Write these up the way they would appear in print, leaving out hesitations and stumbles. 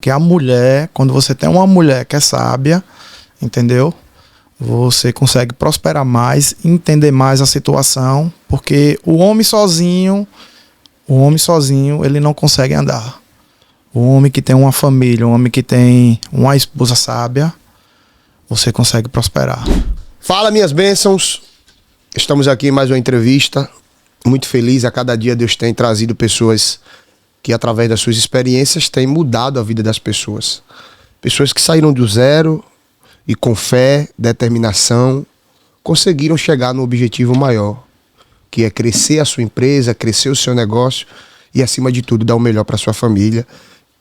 Que a mulher, quando você tem uma mulher que é sábia, entendeu? Você consegue prosperar mais, entender mais a situação, porque o homem sozinho, ele não consegue andar. O homem que tem uma família, o homem que tem uma esposa sábia, você consegue prosperar. Fala, minhas bênçãos. Estamos aqui em mais uma entrevista. Muito feliz, a cada dia Deus tem trazido pessoas que através das suas experiências têm mudado a vida das pessoas. Pessoas que saíram do zero e com fé, determinação, conseguiram chegar no objetivo maior, que é crescer a sua empresa, crescer o seu negócio e, acima de tudo, dar o melhor para sua família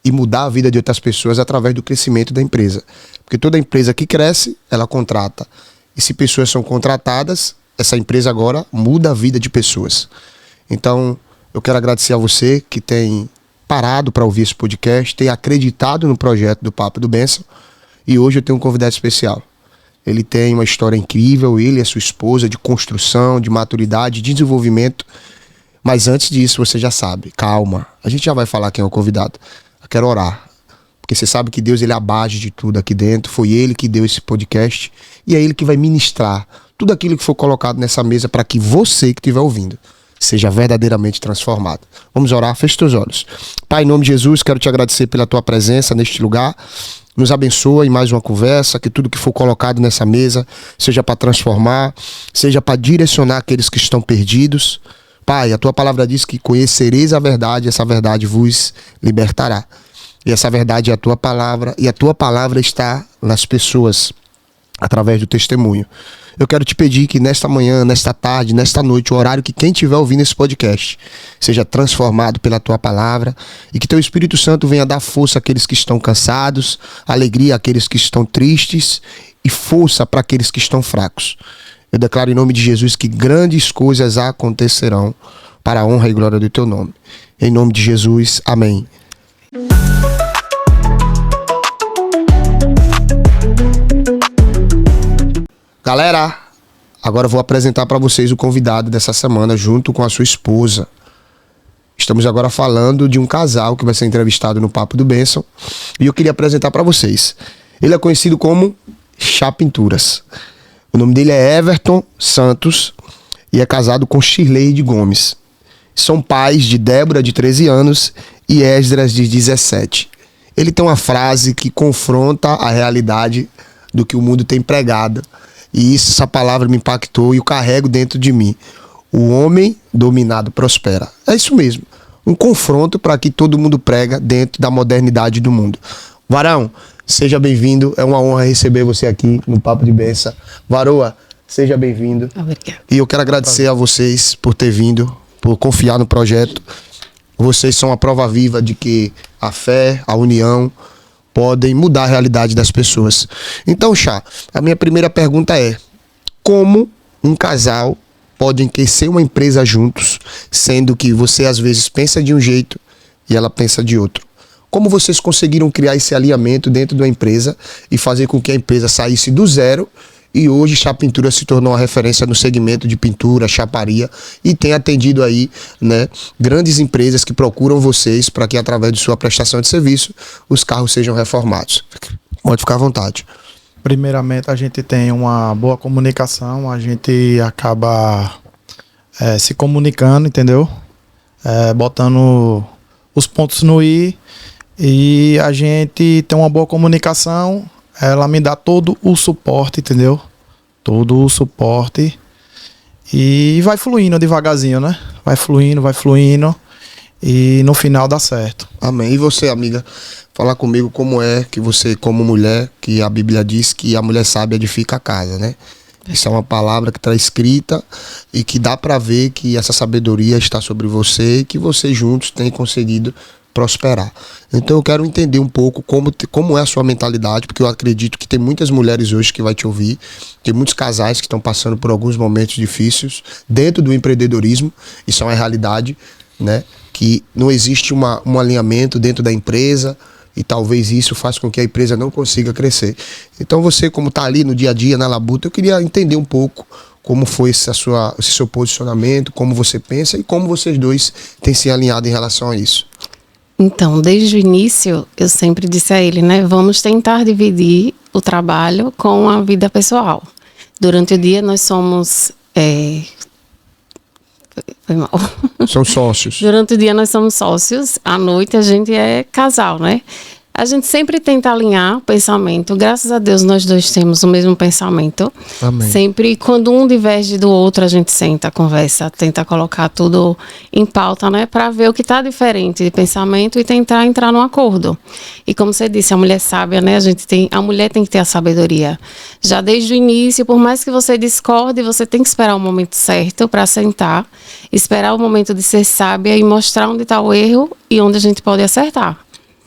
e mudar a vida de outras pessoas através do crescimento da empresa. Porque toda empresa que cresce, ela contrata. E se pessoas são contratadas, essa empresa agora muda a vida de pessoas. Então, eu quero agradecer a você que tem parado para ouvir esse podcast, tem acreditado no projeto do Papo do Bênção. E hoje eu tenho um convidado especial. Ele tem uma história incrível, ele e a sua esposa, de construção, de maturidade, de desenvolvimento. Mas antes disso, você já sabe, calma. A gente já vai falar quem é o convidado. Eu quero orar. Porque você sabe que Deus, ele é a base de tudo aqui dentro. Foi ele que deu esse podcast. E é ele que vai ministrar tudo aquilo que for colocado nessa mesa para que você que estiver ouvindo seja verdadeiramente transformado. Vamos orar, feche teus olhos. Pai, em nome de Jesus, quero te agradecer pela tua presença neste lugar. Nos abençoa em mais uma conversa, que tudo que for colocado nessa mesa seja para transformar, seja para direcionar aqueles que estão perdidos. Pai, a tua palavra diz que conhecereis a verdade, essa verdade vos libertará. E essa verdade é a tua palavra, e a tua palavra está nas pessoas, através do testemunho. Eu quero te pedir que nesta manhã, nesta tarde, nesta noite, o horário que quem estiver ouvindo esse podcast seja transformado pela tua palavra e que teu Espírito Santo venha dar força àqueles que estão cansados, alegria àqueles que estão tristes e força para aqueles que estão fracos. Eu declaro em nome de Jesus que grandes coisas acontecerão para a honra e glória do teu nome. Em nome de Jesus, amém. Galera, agora eu vou apresentar para vocês o convidado dessa semana junto com a sua esposa. Estamos agora falando de um casal que vai ser entrevistado no Papo do Bênção e eu queria apresentar para vocês. Ele é conhecido como Chá Pinturas. O nome dele é Everton Santos e é casado com Shirley Gomes. São pais de Débora, de 13 anos, e Esdras, de 17. Ele tem uma frase que confronta a realidade do que o mundo tem pregado. E essa palavra me impactou e eu carrego dentro de mim. O homem dominado prospera. É isso mesmo. Um confronto para que todo mundo prega dentro da modernidade do mundo. Varão, seja bem-vindo. É uma honra receber você aqui no Papo de Bênção. Varoa, seja bem-vindo. Obrigada. E eu quero agradecer a vocês por ter vindo, por confiar no projeto. Vocês são a prova viva de que a fé, a união podem mudar a realidade das pessoas. Então, Chá, a minha primeira pergunta é: como um casal pode crescer uma empresa juntos, sendo que você às vezes pensa de um jeito e ela pensa de outro? Como vocês conseguiram criar esse alinhamento dentro da empresa e fazer com que a empresa saísse do zero e hoje Chá Pintura se tornou uma referência no segmento de pintura, chaparia e tem atendido aí, né, grandes empresas que procuram vocês para que através de sua prestação de serviço os carros sejam reformados? Pode ficar à vontade. Primeiramente, a gente tem uma boa comunicação, a gente acaba se comunicando, entendeu? Botando os pontos no i e a gente tem uma boa comunicação. Ela me dá todo o suporte, entendeu? Todo o suporte. E vai fluindo devagarzinho, né? Vai fluindo. E no final dá certo. Amém. E você, amiga? Falar comigo como é que você, como mulher, que a Bíblia diz que a mulher sábia edifica a casa, né? Isso é uma palavra que está escrita e que dá para ver que essa sabedoria está sobre você e que vocês juntos têm conseguido prosperar. Então eu quero entender um pouco como é a sua mentalidade, porque eu acredito que tem muitas mulheres hoje que vai te ouvir, tem muitos casais que estão passando por alguns momentos difíceis dentro do empreendedorismo. Isso é uma realidade, né? Que não existe um alinhamento dentro da empresa e talvez isso faça com que a empresa não consiga crescer. Então você, como está ali no dia a dia, na labuta, eu queria entender um pouco como foi esse seu posicionamento, como você pensa e como vocês dois têm se alinhado em relação a isso. Então, desde o início, eu sempre disse a ele, né? Vamos tentar dividir o trabalho com a vida pessoal. Durante o dia, nós somos... Foi mal. São sócios. Durante o dia, nós somos sócios. À noite, a gente é casal, né? A gente sempre tenta alinhar o pensamento. Graças a Deus, nós dois temos o mesmo pensamento. Amém. Sempre, quando um diverge do outro, a gente senta, conversa, tenta colocar tudo em pauta, né? Para ver o que está diferente de pensamento e tentar entrar num acordo. E como você disse, a mulher sábia, né? A mulher tem que ter a sabedoria. Já desde o início, por mais que você discorde, você tem que esperar o momento certo para sentar, esperar o momento de ser sábia e mostrar onde está o erro e onde a gente pode acertar.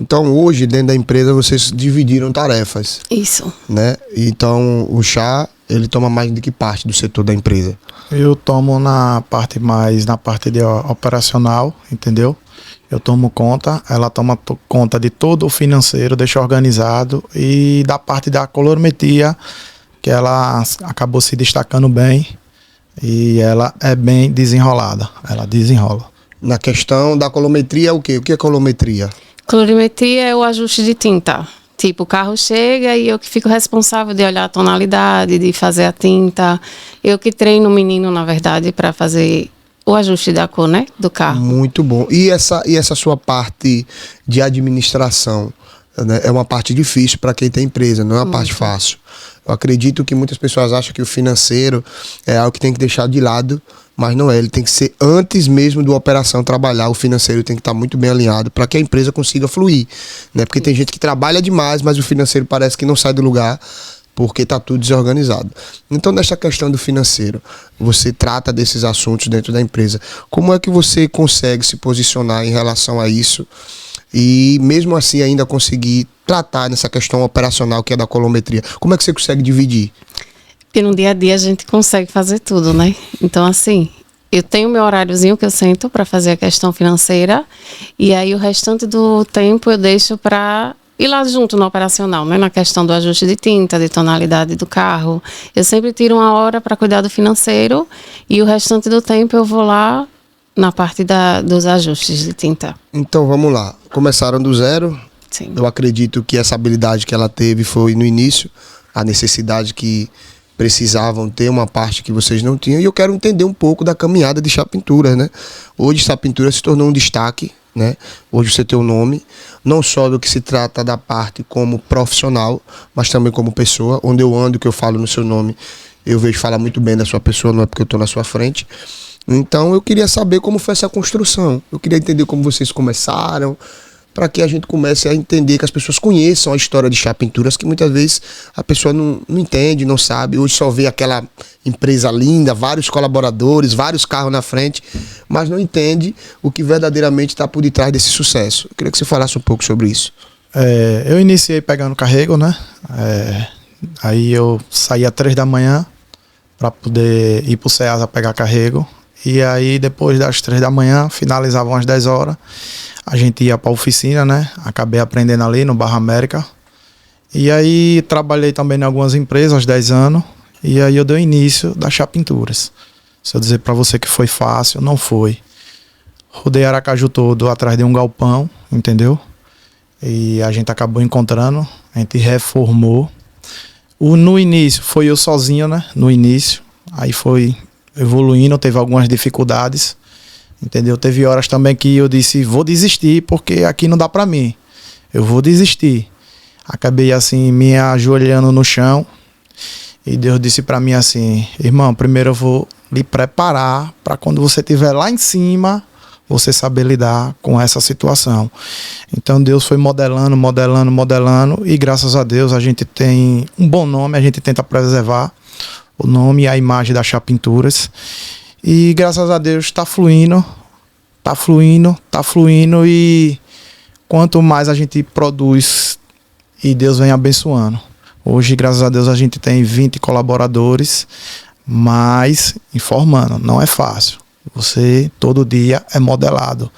Então, hoje, dentro da empresa, vocês dividiram tarefas, Isso. né? Então, o Chá, ele toma mais de que parte do setor da empresa? Eu tomo na parte de operacional, entendeu? Eu tomo conta, ela toma conta de todo o financeiro, deixa organizado, e da parte da colorimetria, que ela acabou se destacando bem e ela é bem desenrolada, ela desenrola. Na questão da colometria, o quê? O que é colometria? Colorimetria é o ajuste de tinta. Tipo, o carro chega e eu que fico responsável de olhar a tonalidade, de fazer a tinta. Eu que treino o menino, na verdade, para fazer o ajuste da cor, né, do carro. Muito bom. E essa sua parte de administração, né, é uma parte difícil para quem tem empresa, não é uma parte fácil. Eu acredito que muitas pessoas acham que o financeiro é algo que tem que deixar de lado, mas não é. Ele tem que ser antes mesmo da operação trabalhar. O financeiro tem que estar muito bem alinhado para que a empresa consiga fluir, né? Porque tem gente que trabalha demais, mas o financeiro parece que não sai do lugar porque está tudo desorganizado. Então, nesta questão do financeiro, você trata desses assuntos dentro da empresa. Como é que você consegue se posicionar em relação a isso e mesmo assim ainda conseguir tratar nessa questão operacional que é da colometria? Como é que você consegue dividir? Porque no dia a dia a gente consegue fazer tudo, né? Então, assim, eu tenho meu horáriozinho que eu sento para fazer a questão financeira e aí o restante do tempo eu deixo para ir lá junto no operacional, né? Na questão do ajuste de tinta, de tonalidade do carro. Eu sempre tiro uma hora para cuidar do financeiro e o restante do tempo eu vou lá na parte dos ajustes de tinta. Então, vamos lá. Começaram do zero. Sim. Eu acredito que essa habilidade que ela teve foi no início, a necessidade que precisavam ter uma parte que vocês não tinham, e eu quero entender um pouco da caminhada de Chá Pinturas, né? Hoje Chá Pinturas se tornou um destaque, né? Hoje você tem o nome, não só do que se trata da parte como profissional, mas também como pessoa. Onde eu ando, que eu falo no seu nome, eu vejo falar muito bem da sua pessoa, não é porque eu estou na sua frente. Então eu queria saber como foi essa construção, eu queria entender como vocês começaram, para que a gente comece a entender, que as pessoas conheçam a história de Chá Pinturas, que muitas vezes a pessoa não entende, não sabe. Hoje só vê aquela empresa linda, vários colaboradores, vários carros na frente, mas não entende o que verdadeiramente está por detrás desse sucesso. Eu queria que você falasse um pouco sobre isso. Eu iniciei pegando carrego, né? Aí eu saía às 3 da manhã para poder ir para o Ceasa pegar carrego. E aí depois das 3 da manhã, finalizavam às 10 horas. A gente ia para a oficina, né? Acabei aprendendo ali no Barra América. E aí trabalhei também em algumas empresas, aos 10 anos. E aí eu dei início da Chá Pinturas. Se eu dizer para você que foi fácil, não foi. Rodei Aracaju todo atrás de um galpão, entendeu? E a gente acabou encontrando, a gente reformou. No início foi eu sozinho, né? No início. Aí foi evoluindo, teve algumas dificuldades. Entendeu? Teve horas também que eu disse, vou desistir, porque aqui não dá pra mim. Eu vou desistir. Acabei assim, me ajoelhando no chão. E Deus disse pra mim assim, irmão, primeiro eu vou lhe preparar para quando você estiver lá em cima, você saber lidar com essa situação. Então Deus foi modelando. E graças a Deus a gente tem um bom nome, a gente tenta preservar o nome e a imagem da Chá Pinturas. E graças a Deus está fluindo, e quanto mais a gente produz e Deus vem abençoando. Hoje, graças a Deus, a gente tem 20 colaboradores, mas informando, não é fácil. Você todo dia é modelado.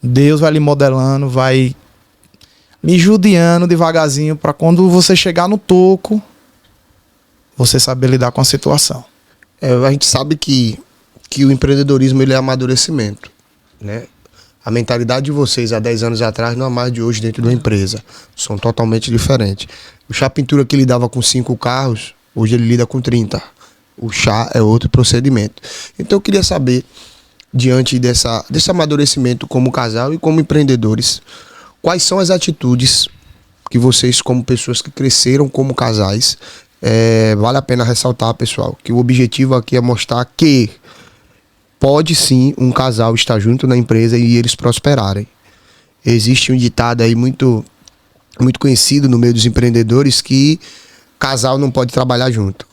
Deus vai lhe modelando, vai lhe judiando devagarzinho para quando você chegar no toco, você saber lidar com a situação. A gente sabe que o empreendedorismo ele é amadurecimento, né? A mentalidade de vocês há 10 anos atrás não é mais de hoje dentro de uma empresa. São totalmente diferentes. O Chá Pintura que lidava com 5 carros, hoje ele lida com 30. O chá é outro procedimento. Então eu queria saber, diante desse amadurecimento como casal e como empreendedores, quais são as atitudes que vocês, como pessoas que cresceram como casais, vale a pena ressaltar, pessoal, que o objetivo aqui é mostrar que pode sim um casal estar junto na empresa e eles prosperarem. Existe um ditado aí muito conhecido no meio dos empreendedores que casal não pode trabalhar junto.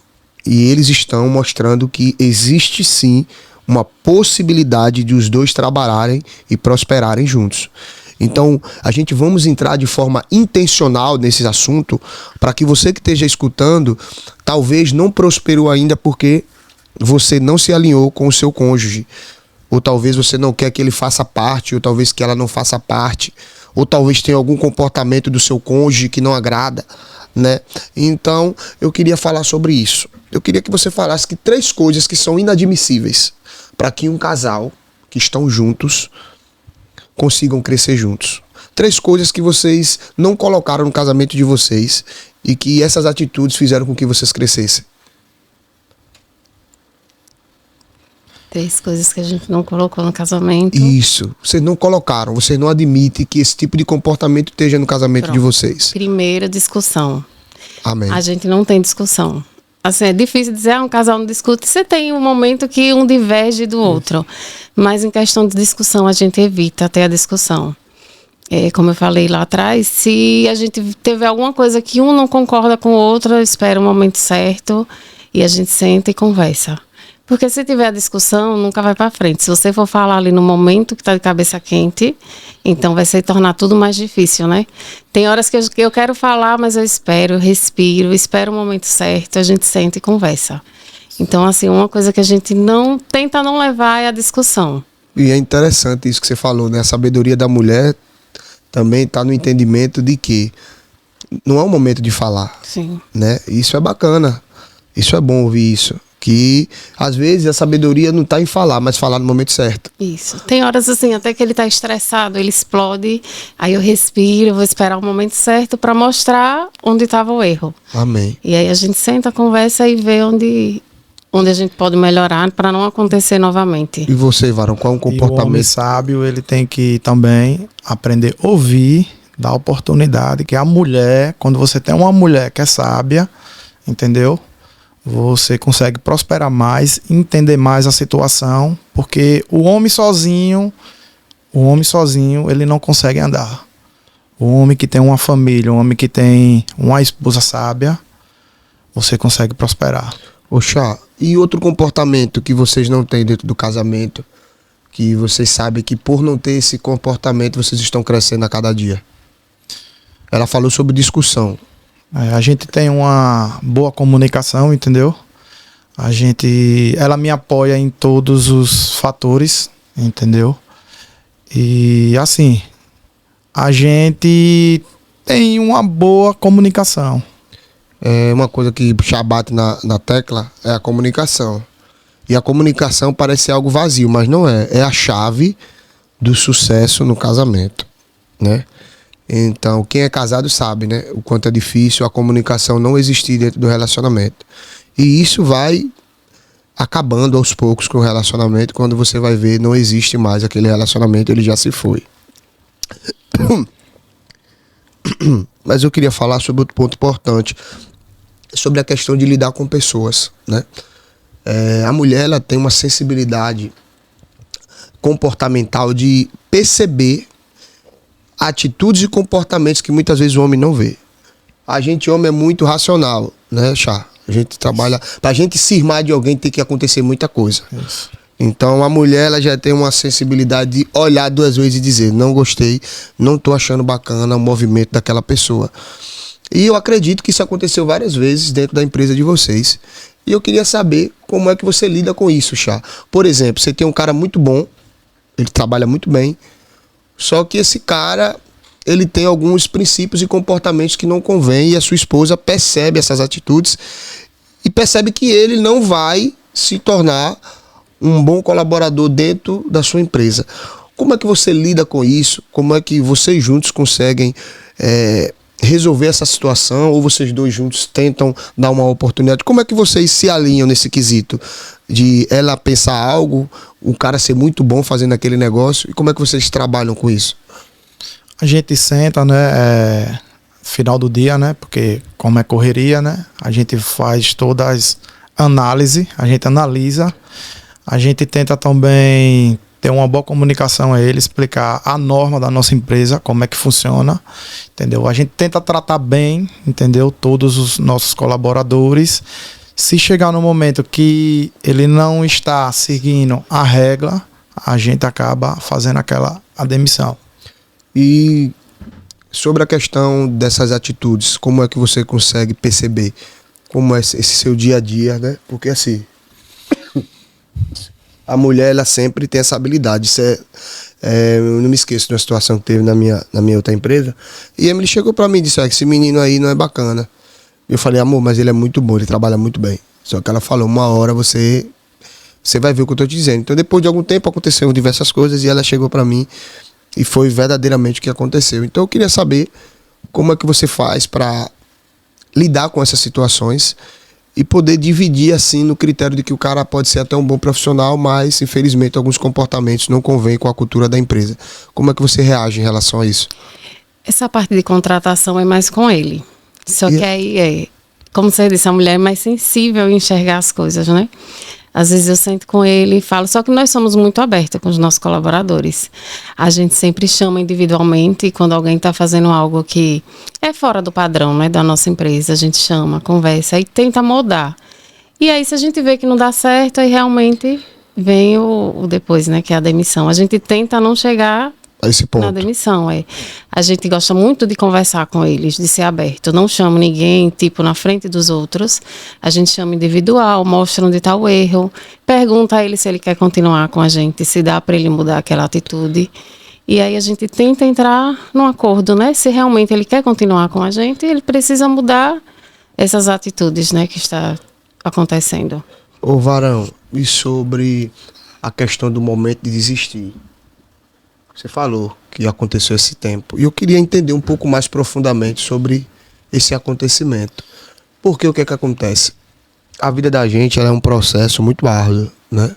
E eles estão mostrando que existe sim uma possibilidade de os dois trabalharem e prosperarem juntos. Então, a gente vamos entrar de forma intencional nesse assunto para que você que esteja escutando, talvez não prosperou ainda porque você não se alinhou com o seu cônjuge. Ou talvez você não quer que ele faça parte, ou talvez que ela não faça parte. Ou talvez tenha algum comportamento do seu cônjuge que não agrada, né? Então, eu queria falar sobre isso. Eu queria que você falasse que 3 coisas que são inadmissíveis para que um casal que estão juntos consigam crescer juntos. 3 coisas que vocês não colocaram no casamento de vocês e que essas atitudes fizeram com que vocês crescessem. 3 coisas que a gente não colocou no casamento. Isso. Vocês não colocaram. Vocês não admitem que esse tipo de comportamento esteja no casamento de vocês. Primeira, discussão. Amém. A gente não tem discussão. Assim, é difícil dizer, um casal não discute. Você tem um momento que um diverge do outro. Mas em questão de discussão, a gente evita até a discussão. Como eu falei lá atrás, se a gente teve alguma coisa que um não concorda com o outro, espera o momento certo e a gente senta e conversa. Porque se tiver a discussão, nunca vai para frente. Se você for falar ali no momento que está de cabeça quente, então vai se tornar tudo mais difícil, né? Tem horas que eu quero falar, mas eu espero, eu respiro, espero o momento certo, a gente senta e conversa. Então, assim, uma coisa que a gente tenta não levar é a discussão. E é interessante isso que você falou, né? A sabedoria da mulher também está no entendimento de que não é o momento de falar. Sim. Né? Isso é bacana. Isso é bom ouvir isso. Que às vezes a sabedoria não está em falar, mas falar no momento certo. Isso. Tem horas assim, até que ele está estressado, ele explode, aí eu respiro, vou esperar o momento certo para mostrar onde estava o erro. Amém. E aí a gente senta, conversa e vê onde a gente pode melhorar para não acontecer novamente. E você, varão, qual é o comportamento? E o homem sábio, ele tem que também aprender a ouvir, dar oportunidade, que a mulher, quando você tem uma mulher que é sábia, entendeu? Você consegue prosperar mais, entender mais a situação, porque o homem sozinho, ele não consegue andar. O homem que tem uma família, o homem que tem uma esposa sábia, você consegue prosperar. Ô Chá, e outro comportamento que vocês não têm dentro do casamento, que vocês sabem que por não ter esse comportamento, vocês estão crescendo a cada dia? Ela falou sobre discussão. A gente tem uma boa comunicação, entendeu? Ela me apoia em todos os fatores, entendeu? E assim, a gente tem uma boa comunicação. Uma coisa que já bate na tecla é a comunicação. E a comunicação parece ser algo vazio, mas não é. É a chave do sucesso no casamento, né? Então, quem é casado sabe, né? O quanto é difícil a comunicação não existir dentro do relacionamento. E isso vai acabando aos poucos com o relacionamento. Quando você vai ver, não existe mais aquele relacionamento, ele já se foi. Mas eu queria falar sobre outro ponto importante, sobre a questão de lidar com pessoas, né? A mulher, ela tem uma sensibilidade comportamental de perceber atitudes e comportamentos que muitas vezes o homem não vê. A gente, homem, é muito racional, né, Chá? A gente trabalha... Pra gente cismar de alguém tem que acontecer muita coisa. Isso. Então a mulher, ela já tem uma sensibilidade de olhar 2 vezes e dizer: não gostei, não tô achando bacana o movimento daquela pessoa. E eu acredito que isso aconteceu várias vezes dentro da empresa de vocês. E eu queria saber como é que você lida com isso, Chá. Por exemplo, você tem um cara muito bom, ele trabalha muito bem, só que esse cara, ele tem alguns princípios e comportamentos que não convém, e a sua esposa percebe essas atitudes e percebe que ele não vai se tornar um bom colaborador dentro da sua empresa. Como é que você lida com isso? Como é que vocês juntos conseguem resolver essa situação? Ou vocês dois juntos tentam dar uma oportunidade? Como é que vocês se alinham nesse quesito? De ela pensar algo, o cara ser muito bom fazendo aquele negócio? E como é que vocês trabalham com isso? A gente senta, né? Final do dia, né? Porque como é correria, né? A gente faz todas as análises, a gente analisa, a gente tenta também ter uma boa comunicação a ele, explicar a norma da nossa empresa, como é que funciona, entendeu? A gente tenta tratar bem, entendeu? Todos os nossos colaboradores. Se chegar no momento que ele não está seguindo a regra, a gente acaba fazendo a demissão. E sobre a questão dessas atitudes, como é que você consegue perceber como é esse seu dia a dia, né? Porque assim, a mulher, ela sempre tem essa habilidade. Isso eu não me esqueço de uma situação que teve na minha outra empresa. E a Emily chegou pra mim e disse: esse menino aí não é bacana. Eu falei: amor, mas ele é muito bom, ele trabalha muito bem. Só que ela falou: uma hora você vai ver o que eu tô te dizendo. Então, depois de algum tempo, aconteceram diversas coisas e ela chegou pra mim e foi verdadeiramente o que aconteceu. Então, eu queria saber como é que você faz pra lidar com essas situações e poder dividir assim no critério de que o cara pode ser até um bom profissional, mas infelizmente alguns comportamentos não convêm com a cultura da empresa. Como é que você reage em relação a isso? Essa parte de contratação é mais com ele. Só que aí como você disse, a mulher é mais sensível em enxergar as coisas, né? Às vezes eu sento com ele e falo, só que nós somos muito abertos com os nossos colaboradores. A gente sempre chama individualmente quando alguém está fazendo algo que é fora do padrão, né, da nossa empresa. A gente chama, conversa e tenta moldar. E aí, se a gente vê que não dá certo, aí realmente vem o depois, né, que é a demissão. A gente tenta não chegar a esse ponto. Na demissão, A gente gosta muito de conversar com eles, de ser aberto. Não chamo ninguém, tipo, na frente dos outros. A gente chama individual, mostra onde está o erro, pergunta a ele se ele quer continuar com a gente, se dá para ele mudar aquela atitude. E aí a gente tenta entrar num acordo, né? Se realmente ele quer continuar com a gente, ele precisa mudar essas atitudes, né, que está acontecendo. Ô Varão, e sobre a questão do momento de desistir? Você falou que aconteceu esse tempo. E eu queria entender um pouco mais profundamente sobre esse acontecimento. Porque o que é que acontece? A vida da gente, ela é um processo muito árduo, né?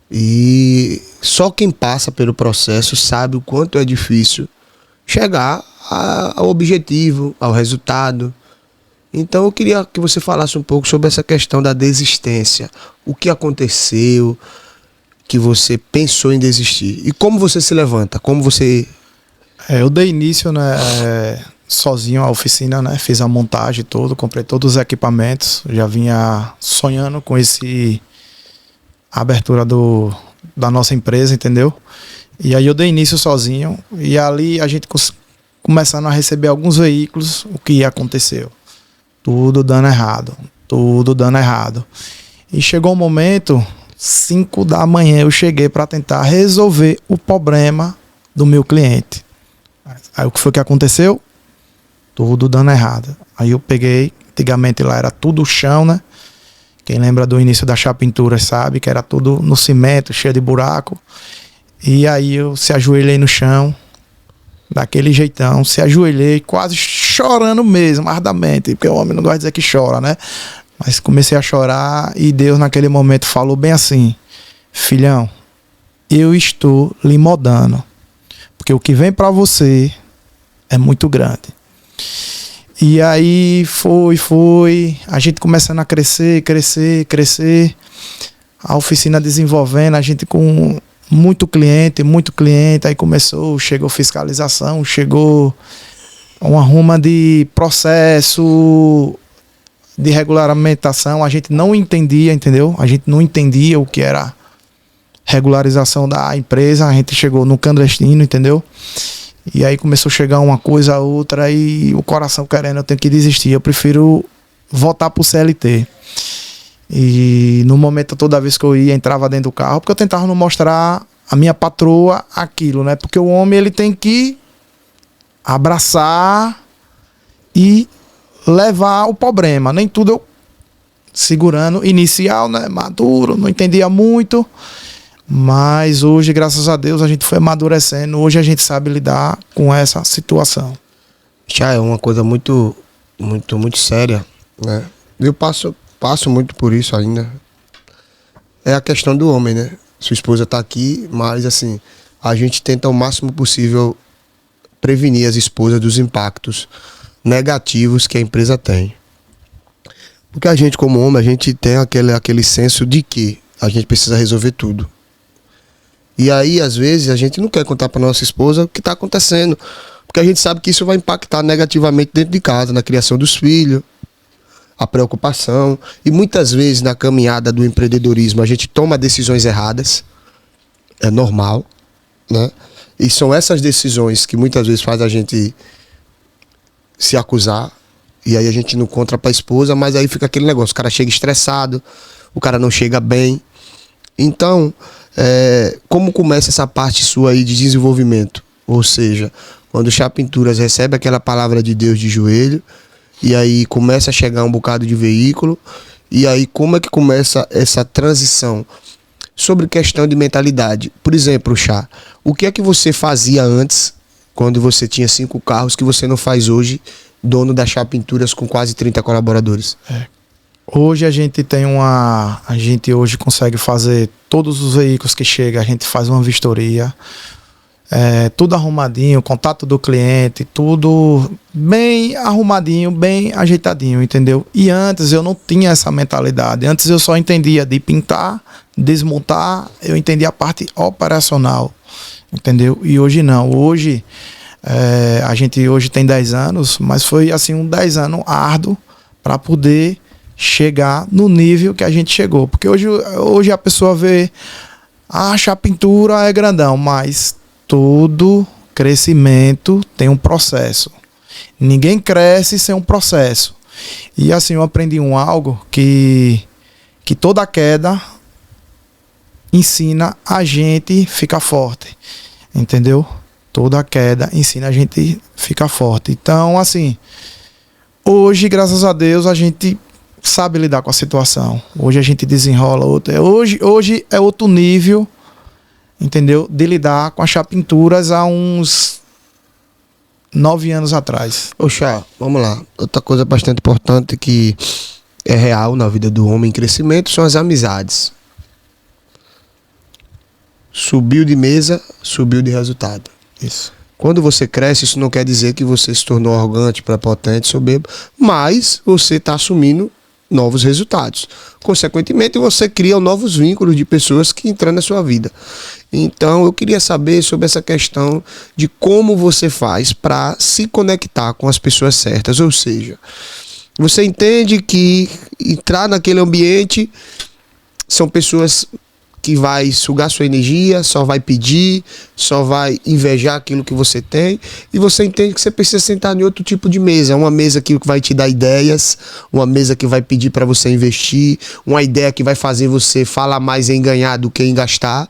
E só quem passa pelo processo sabe o quanto é difícil chegar ao objetivo, ao resultado. Então eu queria que você falasse um pouco sobre essa questão da desistência. O que aconteceu que você pensou em desistir? E como você se levanta? Como você... Eu dei início, né, sozinho à oficina, né? Fiz a montagem toda, comprei todos os equipamentos. Já vinha sonhando com a abertura da nossa empresa, entendeu? E aí eu dei início sozinho. E ali a gente começando a receber alguns veículos, o que aconteceu? Tudo dando errado. Tudo dando errado. E chegou um momento... 5 da manhã eu cheguei para tentar resolver o problema do meu cliente. Aí o que foi que aconteceu? Tudo dando errado. Aí eu peguei, antigamente lá era tudo chão, né? Quem lembra do início da chapa pintura sabe que era tudo no cimento, cheio de buraco. E aí eu se ajoelhei no chão, daquele jeitão, se ajoelhei, quase chorando mesmo, ardamente, porque o homem não gosta de dizer que chora, né? Mas comecei a chorar e Deus naquele momento falou bem assim: filhão, eu estou lhe modando, porque o que vem para você é muito grande. E aí foi, a gente começando a crescer, a oficina desenvolvendo, a gente com muito cliente, aí chegou fiscalização, chegou uma ruma de processo de regulamentação, a gente não entendia, entendeu? A gente não entendia o que era regularização da empresa, a gente chegou no clandestino, entendeu? E aí começou a chegar uma coisa a outra e o coração querendo, eu tenho que desistir, eu prefiro voltar pro CLT. E no momento, toda vez que eu ia, entrava dentro do carro, porque eu tentava não mostrar a minha patroa aquilo, né? Porque o homem, ele tem que abraçar e levar o problema. Nem tudo eu segurando, inicial, né? Maduro, não entendia muito. Mas hoje, graças a Deus, a gente foi amadurecendo. Hoje a gente sabe lidar com essa situação. Já é uma coisa muito, muito, muito séria, né? Eu passo muito por isso ainda. É a questão do homem, né? Sua esposa tá aqui, mas assim, a gente tenta o máximo possível prevenir as esposas dos impactos negativos que a empresa tem. Porque a gente, como homem, a gente tem aquele senso de que a gente precisa resolver tudo. E aí, às vezes, a gente não quer contar para nossa esposa o que está acontecendo. Porque a gente sabe que isso vai impactar negativamente dentro de casa, na criação dos filhos, a preocupação. E muitas vezes, na caminhada do empreendedorismo, a gente toma decisões erradas. É normal, né? E são essas decisões que muitas vezes faz a gente se acusar. E aí a gente não conta para a esposa, mas aí fica aquele negócio. O cara chega estressado, o cara não chega bem. Então, como começa essa parte sua aí de desenvolvimento? Ou seja, quando o Chá Pinturas recebe aquela palavra de Deus de joelho, e aí começa a chegar um bocado de veículo, e aí como é que começa essa transição sobre questão de mentalidade? Por exemplo, Chá, o que é que você fazia antes, quando você tinha 5 carros, que você não faz hoje, dono da Chá Pinturas com quase 30 colaboradores? Hoje a gente hoje consegue fazer todos os veículos que chegam, a gente faz uma vistoria, tudo arrumadinho, contato do cliente, tudo bem arrumadinho, bem ajeitadinho, entendeu? E antes eu não tinha essa mentalidade, antes eu só entendia de pintar, desmontar, eu entendia a parte operacional, entendeu? E hoje não, hoje a gente hoje tem 10 anos, mas foi assim um 10 anos árduo para poder chegar no nível que a gente chegou. Porque hoje a pessoa vê, a Chá Pintura é grandão, mas todo crescimento tem um processo. Ninguém cresce sem um processo. E assim, eu aprendi algo que toda queda ensina a gente ficar forte. Entendeu? Toda queda ensina a gente ficar forte. Então, assim, hoje, graças a Deus, a gente sabe lidar com a situação. Hoje a gente desenrola hoje é outro nível, entendeu? De lidar com a Chá Pinturas há uns 9 anos atrás. Ô Chá, vamos lá. Outra coisa bastante importante que é real na vida do homem em crescimento são as amizades. Subiu de mesa, subiu de resultado. Isso. Quando você cresce, isso não quer dizer que você se tornou arrogante, prepotente, soberbo, mas você está assumindo novos resultados. Consequentemente, você cria novos vínculos de pessoas que entram na sua vida. Então, eu queria saber sobre essa questão de como você faz para se conectar com as pessoas certas. Ou seja, você entende que entrar naquele ambiente são pessoas que vai sugar sua energia, só vai pedir, só vai invejar aquilo que você tem, e você entende que você precisa sentar em outro tipo de mesa, uma mesa que vai te dar ideias, uma mesa que vai pedir para você investir, uma ideia que vai fazer você falar mais em ganhar do que em gastar.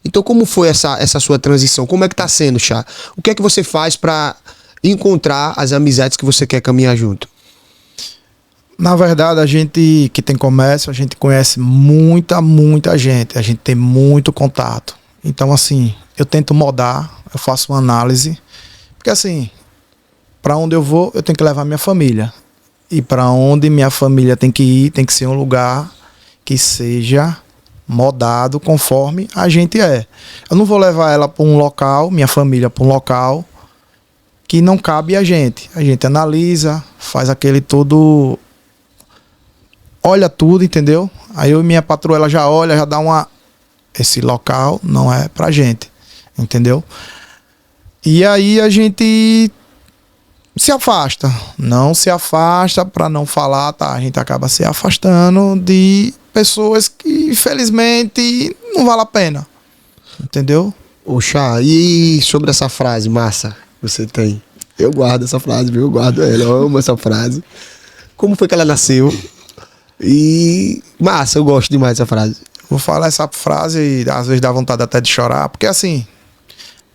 Então, como foi essa sua transição? Como é que tá sendo, Chá? O que é que você faz para encontrar as amizades que você quer caminhar junto? Na verdade, a gente que tem comércio, a gente conhece muita gente. A gente tem muito contato. Então, assim, eu tento moldar, eu faço uma análise. Porque, assim, para onde eu vou, eu tenho que levar minha família. E para onde minha família tem que ir, tem que ser um lugar que seja modado conforme a gente é. Eu não vou levar ela para um local, minha família para um local que não cabe a gente. A gente analisa, faz aquele todo... olha tudo, entendeu? Aí eu e minha patroa, ela já olha, já dá esse local não é pra gente, entendeu? E aí a gente se afasta. Não se afasta pra não falar, tá? A gente acaba se afastando de pessoas que, infelizmente, não vale a pena. Entendeu? Ô Chá, e sobre essa frase massa que você tem? Eu guardo essa frase, viu? Eu guardo ela, eu amo essa frase. Como foi que ela nasceu? E massa, eu gosto demais dessa frase. Vou falar essa frase e às vezes dá vontade até de chorar, porque assim,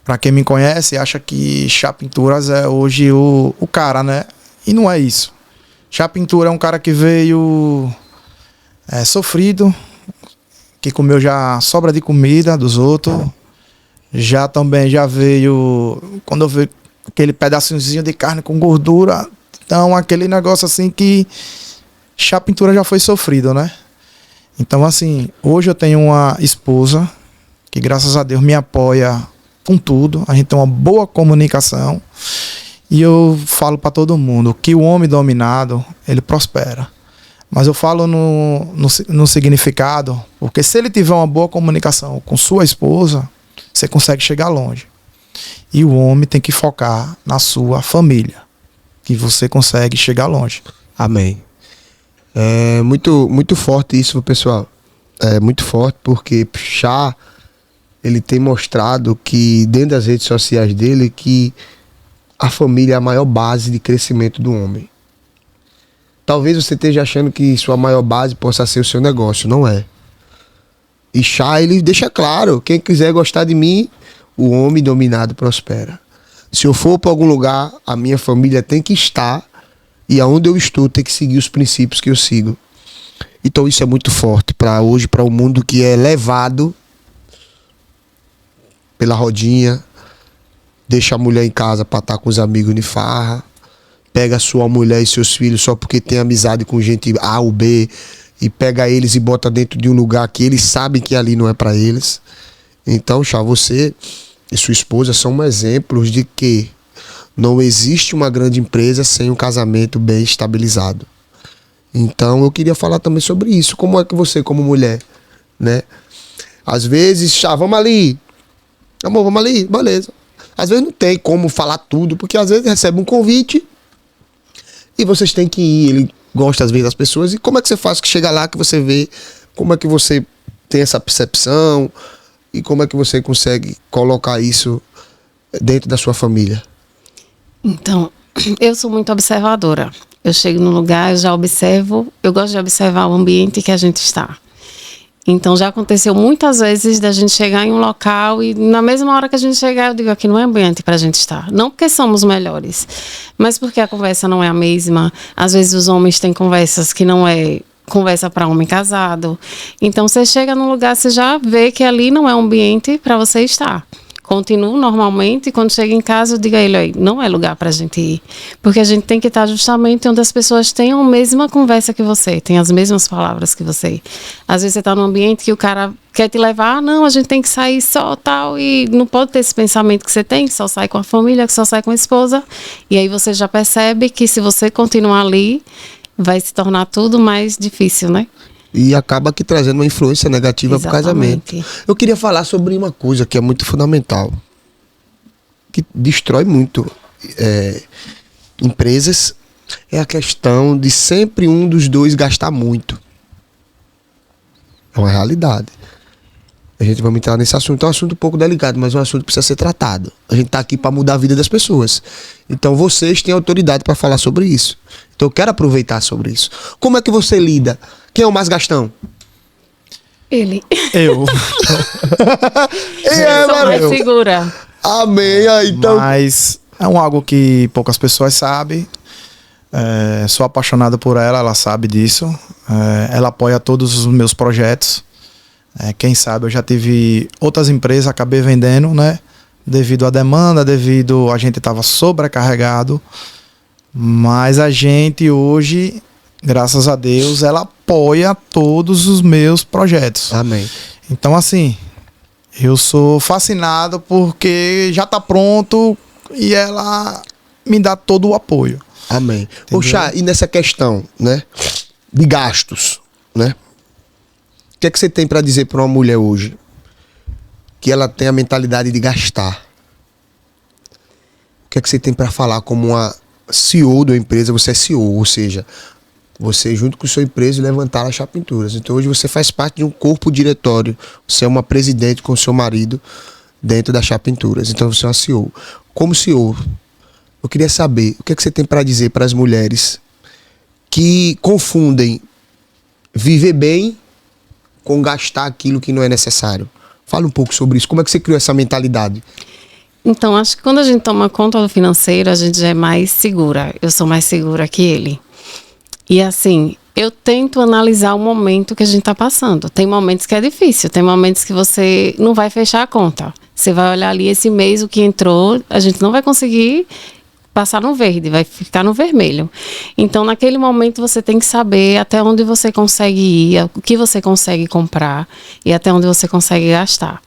pra quem me conhece, acha que Chá Pinturas é hoje o cara, né? E não é isso. Chá Pintura é um cara que veio sofrido, que comeu já sobra de comida dos outros. Já também já veio, quando eu vi aquele pedacinhozinho de carne com gordura, então aquele negócio assim que a pintura já foi sofrido, né? Então assim, hoje eu tenho uma esposa que graças a Deus me apoia com tudo, a gente tem uma boa comunicação e eu falo para todo mundo que o homem dominado, ele prospera. Mas eu falo no significado, porque se ele tiver uma boa comunicação com sua esposa, você consegue chegar longe. E o homem tem que focar na sua família, que você consegue chegar longe. Amém. É muito forte isso, pessoal. É muito forte porque Chá, ele tem mostrado que dentro das redes sociais dele que a família é a maior base de crescimento do homem. Talvez você esteja achando que sua maior base possa ser o seu negócio, não é? E Chá, ele deixa claro, quem quiser gostar de mim, o homem dominado prospera. Se eu for para algum lugar, a minha família tem que estar, e aonde eu estou tem que seguir os princípios que eu sigo. Então isso é muito forte para hoje, para o mundo que é levado pela rodinha, deixa a mulher em casa para estar com os amigos de farra, pega a sua mulher e seus filhos só porque tem amizade com gente A ou B, e pega eles e bota dentro de um lugar que eles sabem que ali não é para eles. Então, Chá, você e sua esposa são exemplos de que não existe uma grande empresa sem um casamento bem estabilizado. Então, eu queria falar também sobre isso. Como é que você, como mulher, né? Às vezes, Chá, vamos ali. Amor, vamos ali? Beleza. Às vezes não tem como falar tudo, porque às vezes recebe um convite e vocês têm que ir. Ele gosta às vezes das pessoas. E como é que você faz que chega lá, que você vê? Como é que você tem essa percepção? E como é que você consegue colocar isso dentro da sua família? Então, eu sou muito observadora. Eu chego no lugar, eu já observo, eu gosto de observar o ambiente que a gente está. Então, já aconteceu muitas vezes da gente chegar em um local e na mesma hora que a gente chegar, eu digo, aqui não é ambiente para a gente estar. Não porque somos melhores, mas porque a conversa não é a mesma. Às vezes os homens têm conversas que não é conversa para homem casado. Então, você chega num lugar, você já vê que ali não é um ambiente para você estar. Continuo normalmente e quando chega em casa eu digo a ele, aí, não é lugar pra gente ir. Porque a gente tem que estar justamente onde as pessoas tenham a mesma conversa que você, tem as mesmas palavras que você. Às vezes você tá num ambiente que o cara quer te levar, não, a gente tem que sair só tal, e não pode ter esse pensamento que você tem, que só sai com a família, que só sai com a esposa. E aí você já percebe que se você continuar ali, vai se tornar tudo mais difícil, né? E acaba aqui trazendo uma influência negativa para o casamento. Eu queria falar sobre uma coisa que é muito fundamental, que destrói muito empresas, é a questão de sempre um dos dois gastar muito. É uma realidade. A gente vai entrar nesse assunto. É um assunto um pouco delicado, mas é um assunto que precisa ser tratado. A gente está aqui para mudar a vida das pessoas. Então vocês têm autoridade para falar sobre isso. Então eu quero aproveitar sobre isso. Como é que você lida? Quem é o mais gastão? Ele. Eu. Eu sou mais segura. Amém. Então... Mas é algo que poucas pessoas sabem. Sou apaixonado por ela, ela sabe disso. Ela apoia todos os meus projetos. Quem sabe eu já tive outras empresas, acabei vendendo, né? Devido à demanda, a gente estava sobrecarregado. Mas a gente hoje, graças a Deus, ela apoia todos os meus projetos. Amém. Então assim, eu sou fascinado porque já está pronto e ela me dá todo o apoio. Amém. Poxa, e nessa questão, né, de gastos, né? O que é que você tem para dizer para uma mulher hoje que ela tem a mentalidade de gastar? O que é que você tem para falar como uma CEO da empresa? Você é CEO, ou seja, você junto com sua empresa levantaram a Chá Pinturas. Então hoje você faz parte de um corpo diretório. Você é uma presidente com seu marido dentro da Chá Pinturas. Então você é uma CEO. Como CEO, eu queria saber o que é que você tem para dizer para as mulheres que confundem viver bem com gastar aquilo que não é necessário. Fala um pouco sobre isso. Como é que você criou essa mentalidade? Então, acho que quando a gente toma conta do financeiro, a gente já é mais segura. Eu sou mais segura que ele. E assim, Eu tento analisar o momento que a gente está passando. Tem momentos que é difícil, tem momentos que você não vai fechar a conta. Você vai olhar ali esse mês, o que entrou, a gente não vai conseguir passar no verde, vai ficar no vermelho. Então, naquele momento, você tem que saber até onde você consegue ir, o que você consegue comprar e até onde você consegue gastar.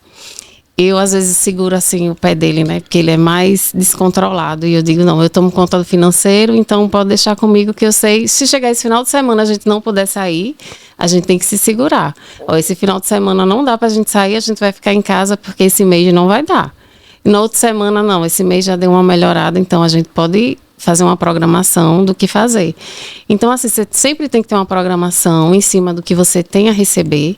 Eu, às vezes, seguro, assim, o pé dele, né? Porque ele é mais descontrolado. E eu digo, não, eu tomo conta do financeiro, então pode deixar comigo que eu sei. Se chegar esse final de semana a gente não puder sair, a gente tem que se segurar. Ó, esse final de semana não dá pra gente sair, a gente vai ficar em casa porque esse mês não vai dar. E na outra semana, não, esse mês já deu uma melhorada, então a gente pode fazer uma programação do que fazer. Então, assim, você sempre tem que ter uma programação em cima do que você tem a receber,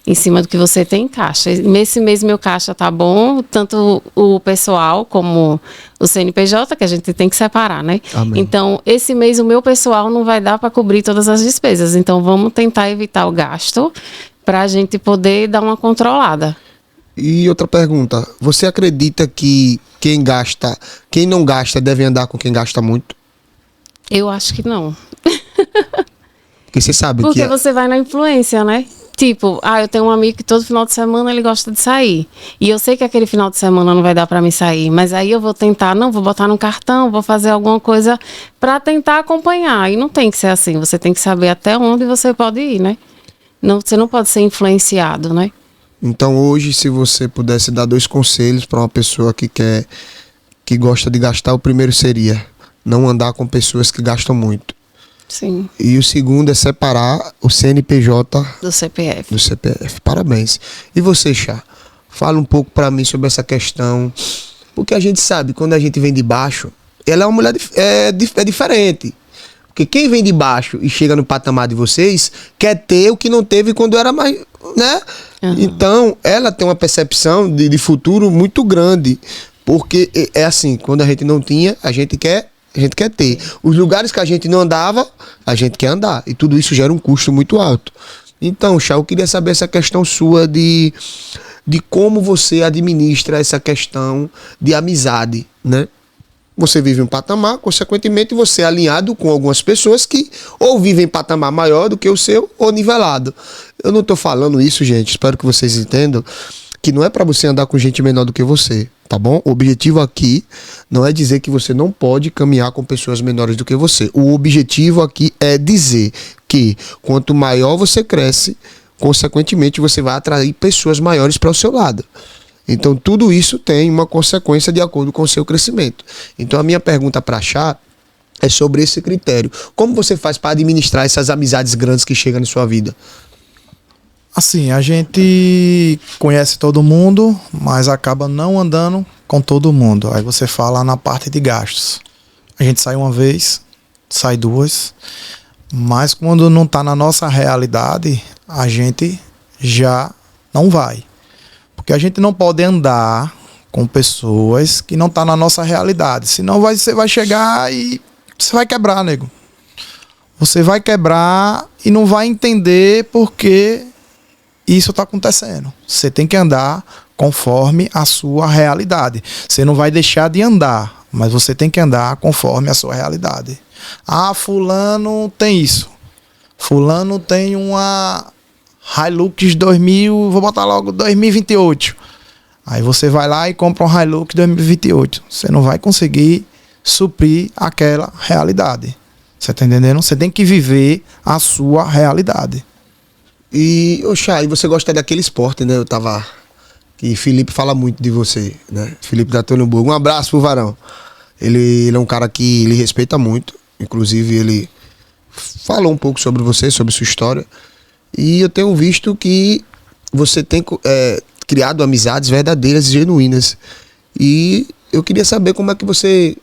em cima do que você tem em caixa. Nesse mês, meu caixa tá bom, tanto o pessoal como o CNPJ, que a gente tem que separar, né? Amém. Então, esse mês, o meu pessoal não vai dar para cobrir todas as despesas. Então, vamos tentar evitar o gasto para a gente poder dar uma controlada. E outra pergunta, você acredita que quem não gasta deve andar com quem gasta muito? Eu acho que não. Porque você sabe Porque que... você vai na influência, né? Tipo, eu tenho um amigo que todo final de semana ele gosta de sair. E eu sei que aquele final de semana não vai dar pra mim sair. Mas aí eu vou tentar, vou botar no cartão, vou fazer alguma coisa pra tentar acompanhar. E não tem que ser assim. Você tem que saber até onde você pode ir, né? Não, você não pode ser influenciado, né? Então hoje, se você pudesse dar 2 conselhos para uma pessoa que gosta de gastar, o primeiro seria não andar com pessoas que gastam muito. Sim. E o segundo é separar o CNPJ Do CPF. do CPF. Parabéns. E você, Chá? Fala um pouco para mim sobre essa questão. Porque a gente sabe, quando a gente vem de baixo, ela é uma mulher é diferente. Porque quem vem de baixo e chega no patamar de vocês quer ter o que não teve quando era mais, né? Uhum. Então, ela tem uma percepção de futuro muito grande. Porque é assim, quando a gente não tinha, a gente quer ter. Os lugares que a gente não andava, a gente quer andar. E tudo isso gera um custo muito alto. Então, Chá, eu queria saber essa questão sua de como você administra essa questão de amizade, né? Você vive um patamar, consequentemente você é alinhado com algumas pessoas que ou vivem em patamar maior do que o seu ou nivelado. Eu não estou falando isso, gente, espero que vocês entendam, que não é para você andar com gente menor do que você, tá bom? O objetivo aqui não é dizer que você não pode caminhar com pessoas menores do que você. O objetivo aqui é dizer que quanto maior você cresce, consequentemente você vai atrair pessoas maiores para o seu lado. Então, tudo isso tem uma consequência de acordo com o seu crescimento. Então, a minha pergunta para a Chá é sobre esse critério. Como você faz para administrar essas amizades grandes que chegam na sua vida? Assim, a gente conhece todo mundo, mas acaba não andando com todo mundo. Aí você fala na parte de gastos. A gente sai uma vez, sai 2, mas quando não está na nossa realidade, a gente já não vai. Porque a gente não pode andar com pessoas que não estão na nossa realidade. Senão você vai chegar e você vai quebrar, nego. Você vai quebrar e não vai entender porque isso está acontecendo. Você tem que andar conforme a sua realidade. Você não vai deixar de andar, mas você tem que andar conforme a sua realidade. Fulano tem isso. Fulano tem uma Hilux 2000, vou botar logo 2028. Aí você vai lá e compra um Hilux 2028. Você não vai conseguir suprir aquela realidade. Você tá entendendo? Você tem que viver a sua realidade. E, Chá, e você gosta daquele esporte, né? Que Felipe fala muito de você, né? Felipe da Tônio. Um abraço pro Varão. Ele é um cara que lhe respeita muito. Inclusive, ele falou um pouco sobre você, sobre sua história. E eu tenho visto que você tem criado amizades verdadeiras e genuínas. E eu queria saber como é que você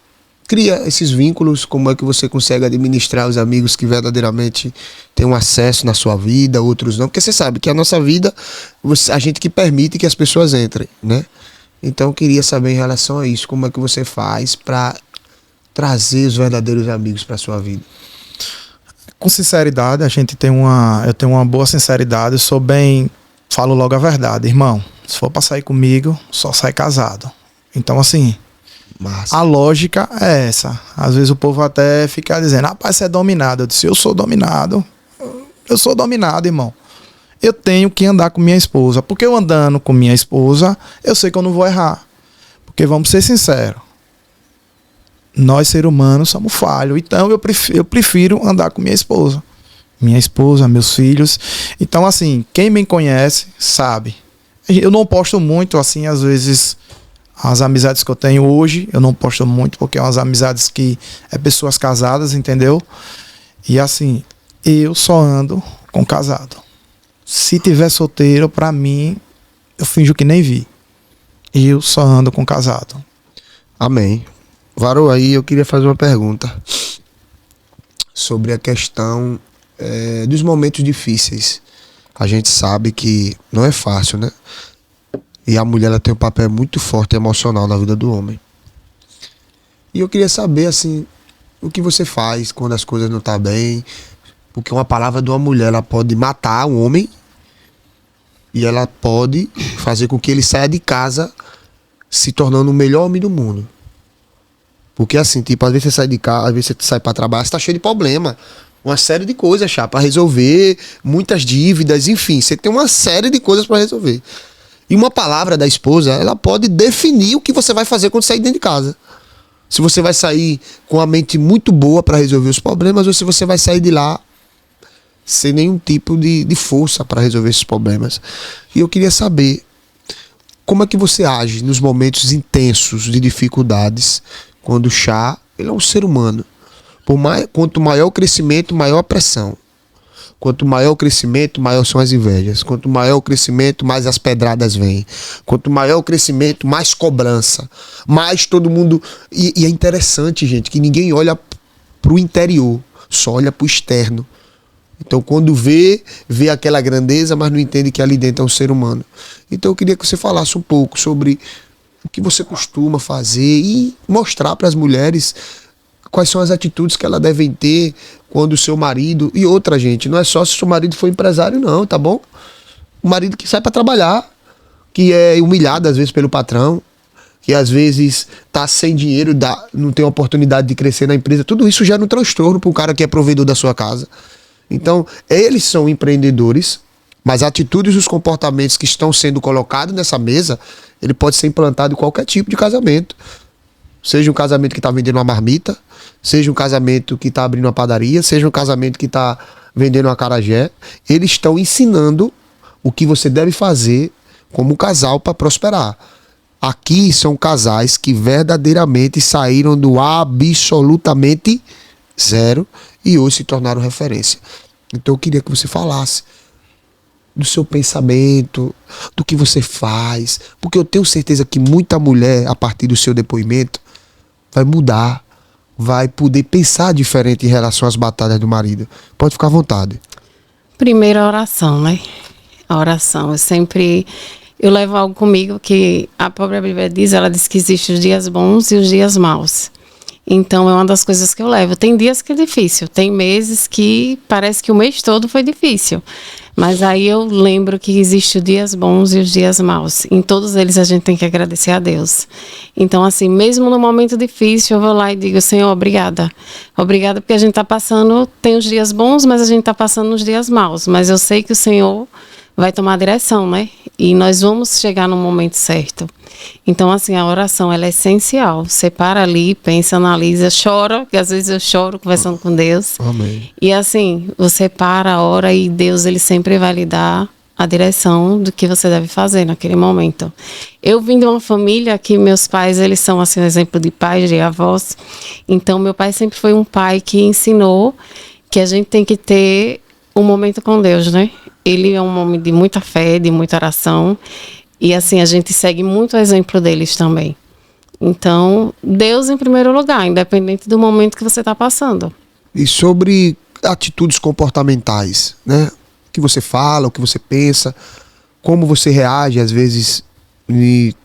cria esses vínculos, como é que você consegue administrar os amigos que verdadeiramente têm um acesso na sua vida, outros não. Porque você sabe que a nossa vida, a gente que permite que as pessoas entrem, né? Então eu queria saber em relação a isso, como é que você faz para trazer os verdadeiros amigos para sua vida. Com sinceridade, eu tenho uma boa sinceridade, falo logo a verdade, irmão. Se for pra sair comigo, só sai casado. Então, assim, Massa. A lógica é essa. Às vezes o povo até fica dizendo, rapaz, você é dominado. Eu disse, eu sou dominado. Eu sou dominado, irmão. Eu tenho que andar com minha esposa. Porque eu andando com minha esposa, eu sei que eu não vou errar. Porque vamos ser sinceros. Nós, seres humanos, somos falhos. Então, eu prefiro andar com minha esposa. Minha esposa, meus filhos. Então, assim, quem me conhece sabe. Eu não posto muito, assim, às vezes, as amizades que eu tenho hoje. Eu não posto muito, porque é umas amizades que é pessoas casadas, entendeu? E, assim, eu só ando com casado. Se tiver solteiro, pra mim, eu finjo que nem vi. Eu só ando com casado. Amém. Varô, aí eu queria fazer uma pergunta sobre a questão dos momentos difíceis. A gente sabe que não é fácil, né? E a mulher ela tem um papel muito forte emocional na vida do homem. E eu queria saber, assim, o que você faz quando as coisas não estão bem. Porque uma palavra de uma mulher, ela pode matar um homem e ela pode fazer com que ele saia de casa se tornando o melhor homem do mundo. Porque assim, tipo, às vezes você sai de casa, às vezes você sai pra trabalhar, você tá cheio de problema. Uma série de coisas, chá, pra resolver, muitas dívidas, enfim, você tem uma série de coisas pra resolver. E uma palavra da esposa, ela pode definir o que você vai fazer quando sair dentro de casa. Se você vai sair com a mente muito boa pra resolver os problemas, ou se você vai sair de lá sem nenhum tipo de força pra resolver esses problemas. E eu queria saber, como é que você age nos momentos intensos de dificuldades, quando o chá, ele é um ser humano. Quanto maior o crescimento, maior a pressão. Quanto maior o crescimento, maior são as invejas. Quanto maior o crescimento, mais as pedradas vêm. Quanto maior o crescimento, mais cobrança. Mais todo mundo... E é interessante, gente, que ninguém olha pro interior, só olha pro externo. Então, quando vê aquela grandeza, mas não entende que ali dentro é um ser humano. Então, eu queria que você falasse um pouco sobre o que você costuma fazer e mostrar para as mulheres quais são as atitudes que elas devem ter quando o seu marido... E outra, gente, não é só se o seu marido for empresário, não, tá bom? O marido que sai para trabalhar, que é humilhado às vezes pelo patrão, que às vezes tá sem dinheiro, não tem oportunidade de crescer na empresa. Tudo isso gera um transtorno para o cara que é provedor da sua casa. Então, eles são empreendedores, mas atitudes e os comportamentos que estão sendo colocados nessa mesa, ele pode ser implantado em qualquer tipo de casamento. Seja um casamento que está vendendo uma marmita, seja um casamento que está abrindo uma padaria, seja um casamento que está vendendo uma acarajé. Eles estão ensinando o que você deve fazer como casal para prosperar. Aqui são casais que verdadeiramente saíram do absolutamente zero e hoje se tornaram referência. Então eu queria que você falasse do seu pensamento, do que você faz, porque eu tenho certeza que muita mulher, a partir do seu depoimento, vai mudar, vai poder pensar diferente em relação às batalhas do marido. Pode ficar à vontade. Primeiro a oração, né? A oração. Eu levo algo comigo que a própria Bíblia diz, ela diz que existem os dias bons e os dias maus. Então, é uma das coisas que eu levo. Tem dias que é difícil, tem meses que parece que o mês todo foi difícil. Mas aí eu lembro que existem os dias bons e os dias maus. Em todos eles a gente tem que agradecer a Deus. Então, assim, mesmo no momento difícil, eu vou lá e digo, Senhor, obrigada. Obrigada porque a gente está passando, tem os dias bons, mas a gente está passando nos dias maus. Mas eu sei que o Senhor vai tomar a direção, né? E nós vamos chegar no momento certo. Então, assim, a oração, ela é essencial. Você para ali, pensa, analisa, chora, que às vezes eu choro conversando com Deus. Amém. E assim, você para, ora e Deus, ele sempre vai lhe dar a direção do que você deve fazer naquele momento. Eu vim de uma família que meus pais, eles são, assim, um exemplo de pais, de avós. Então, meu pai sempre foi um pai que ensinou que a gente tem que ter um momento com Deus, né? Ele é um homem de muita fé, de muita oração. E assim, a gente segue muito o exemplo deles também. Então, Deus em primeiro lugar, independente do momento que você está passando. E sobre atitudes comportamentais, né? O que você fala, o que você pensa, como você reage, às vezes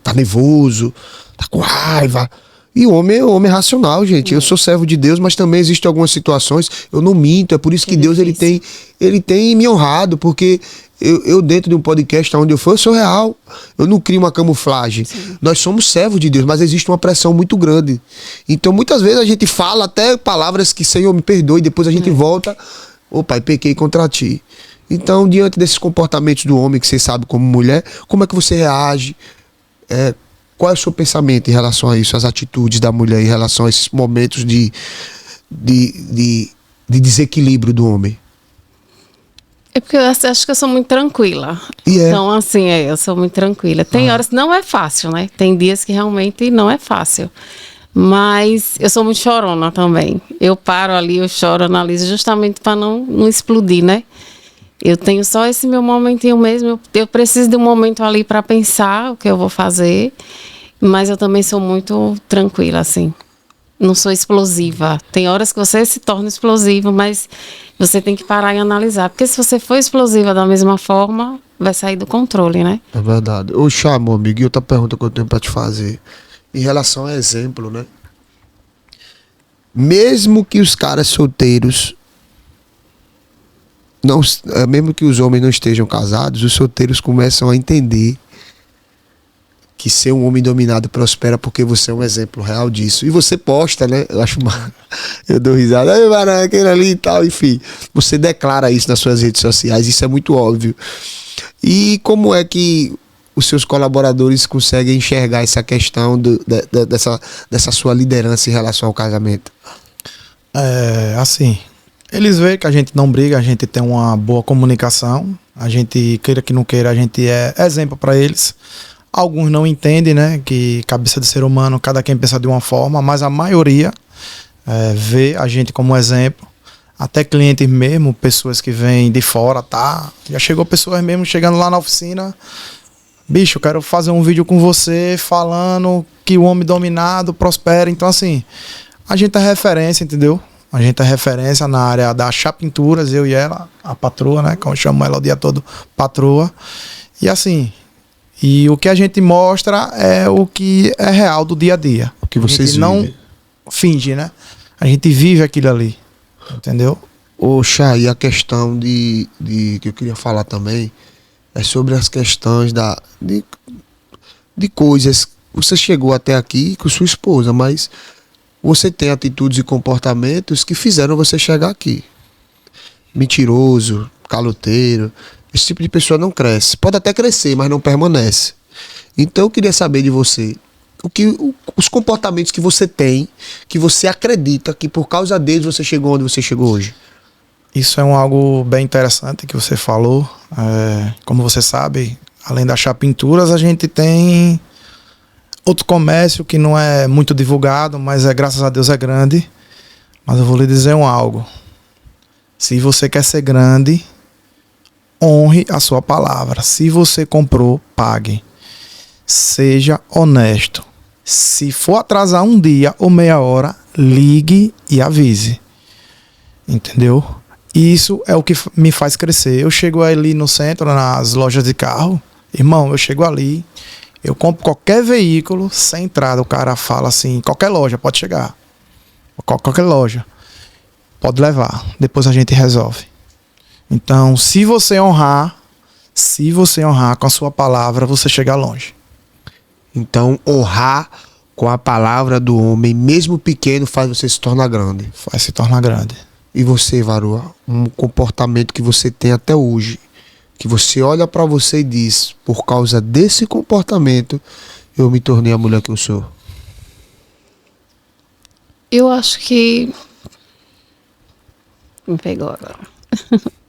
tá nervoso, tá com raiva. E o homem é racional, gente. Eu sou servo de Deus, mas também existem algumas situações, eu não minto, é por isso que Deus ele tem me honrado, porque eu dentro de um podcast onde eu for, eu sou real. Eu não crio uma camuflagem. Sim. Nós somos servos de Deus, mas existe uma pressão muito grande. Então, muitas vezes a gente fala até palavras que, Senhor, me perdoe, depois a gente volta. Ô pai, pequei contra ti. Então, diante desses comportamentos do homem que você sabe como mulher, como é que você reage? Qual é o seu pensamento em relação a isso, as atitudes da mulher em relação a esses momentos de desequilíbrio do homem? É porque eu acho que eu sou muito tranquila. Então, assim, eu sou muito tranquila. Tem horas que não é fácil, né? Tem dias que realmente não é fácil. Mas eu sou muito chorona também. Eu paro ali, eu choro, analiso, justamente para não explodir, né? Eu tenho só esse meu momentinho mesmo. Eu preciso de um momento ali para pensar o que eu vou fazer. Mas eu também sou muito tranquila, assim. Não sou explosiva. Tem horas que você se torna explosivo, mas você tem que parar e analisar. Porque se você for explosiva da mesma forma, vai sair do controle, né? É verdade. Ô, Chá, meu amigo, e outra pergunta que eu tenho para te fazer. Em relação a exemplo, né? Mesmo que os caras solteiros, mesmo que os homens não estejam casados, os solteiros começam a entender que ser um homem dominado prospera porque você é um exemplo real disso. E você posta, né? Eu acho eu dou risada. Ai, mano, aquele ali e tal, enfim. Você declara isso nas suas redes sociais, isso é muito óbvio. E como é que os seus colaboradores conseguem enxergar essa questão dessa sua liderança em relação ao casamento? Assim, eles veem que a gente não briga, a gente tem uma boa comunicação, a gente, queira que não queira, a gente é exemplo para eles. Alguns não entendem, né, que cabeça de ser humano, cada quem pensa de uma forma, mas a maioria vê a gente como exemplo. Até clientes mesmo, pessoas que vêm de fora, tá? Já chegou pessoas mesmo chegando lá na oficina: bicho, eu quero fazer um vídeo com você falando que o homem dominado prospera. Então, assim, a gente é referência, entendeu? A gente é referência na área da Chá Pinturas, eu e ela, a patroa, né? Como eu chamo ela o dia todo, patroa. E assim, e o que a gente mostra é o que é real do dia a dia. O que vocês vivem. Não finge, né? A gente vive aquilo ali, entendeu? Ô, Chá, e a questão que eu queria falar também é sobre as questões de coisas. Você chegou até aqui com sua esposa, mas você tem atitudes e comportamentos que fizeram você chegar aqui. Mentiroso, caloteiro. Esse tipo de pessoa não cresce. Pode até crescer, mas não permanece. Então eu queria saber de você os comportamentos que você tem, que você acredita que por causa deles você chegou onde você chegou hoje. Isso é algo bem interessante que você falou. Como você sabe, além da Chá Pinturas, a gente tem outro comércio que não é muito divulgado, mas graças a Deus é grande. Mas eu vou lhe dizer algo. Se você quer ser grande, honre a sua palavra. Se você comprou, pague. Seja honesto. Se for atrasar um dia ou meia hora, ligue e avise. Entendeu? Isso é o que me faz crescer. Eu chego ali no centro, nas lojas de carro. Irmão, eu chego ali, eu compro qualquer veículo, sem entrada. O cara fala assim: qualquer loja, pode chegar. Qualquer loja. Pode levar. Depois a gente resolve. Então, se você honrar com a sua palavra, você chega longe. Então, honrar com a palavra do homem, mesmo pequeno, faz você se tornar grande. Faz se tornar grande. E você, Varua, um comportamento que você tem até hoje, que você olha pra você e diz: por causa desse comportamento, eu me tornei a mulher que eu sou. Eu acho que... Me pegou agora.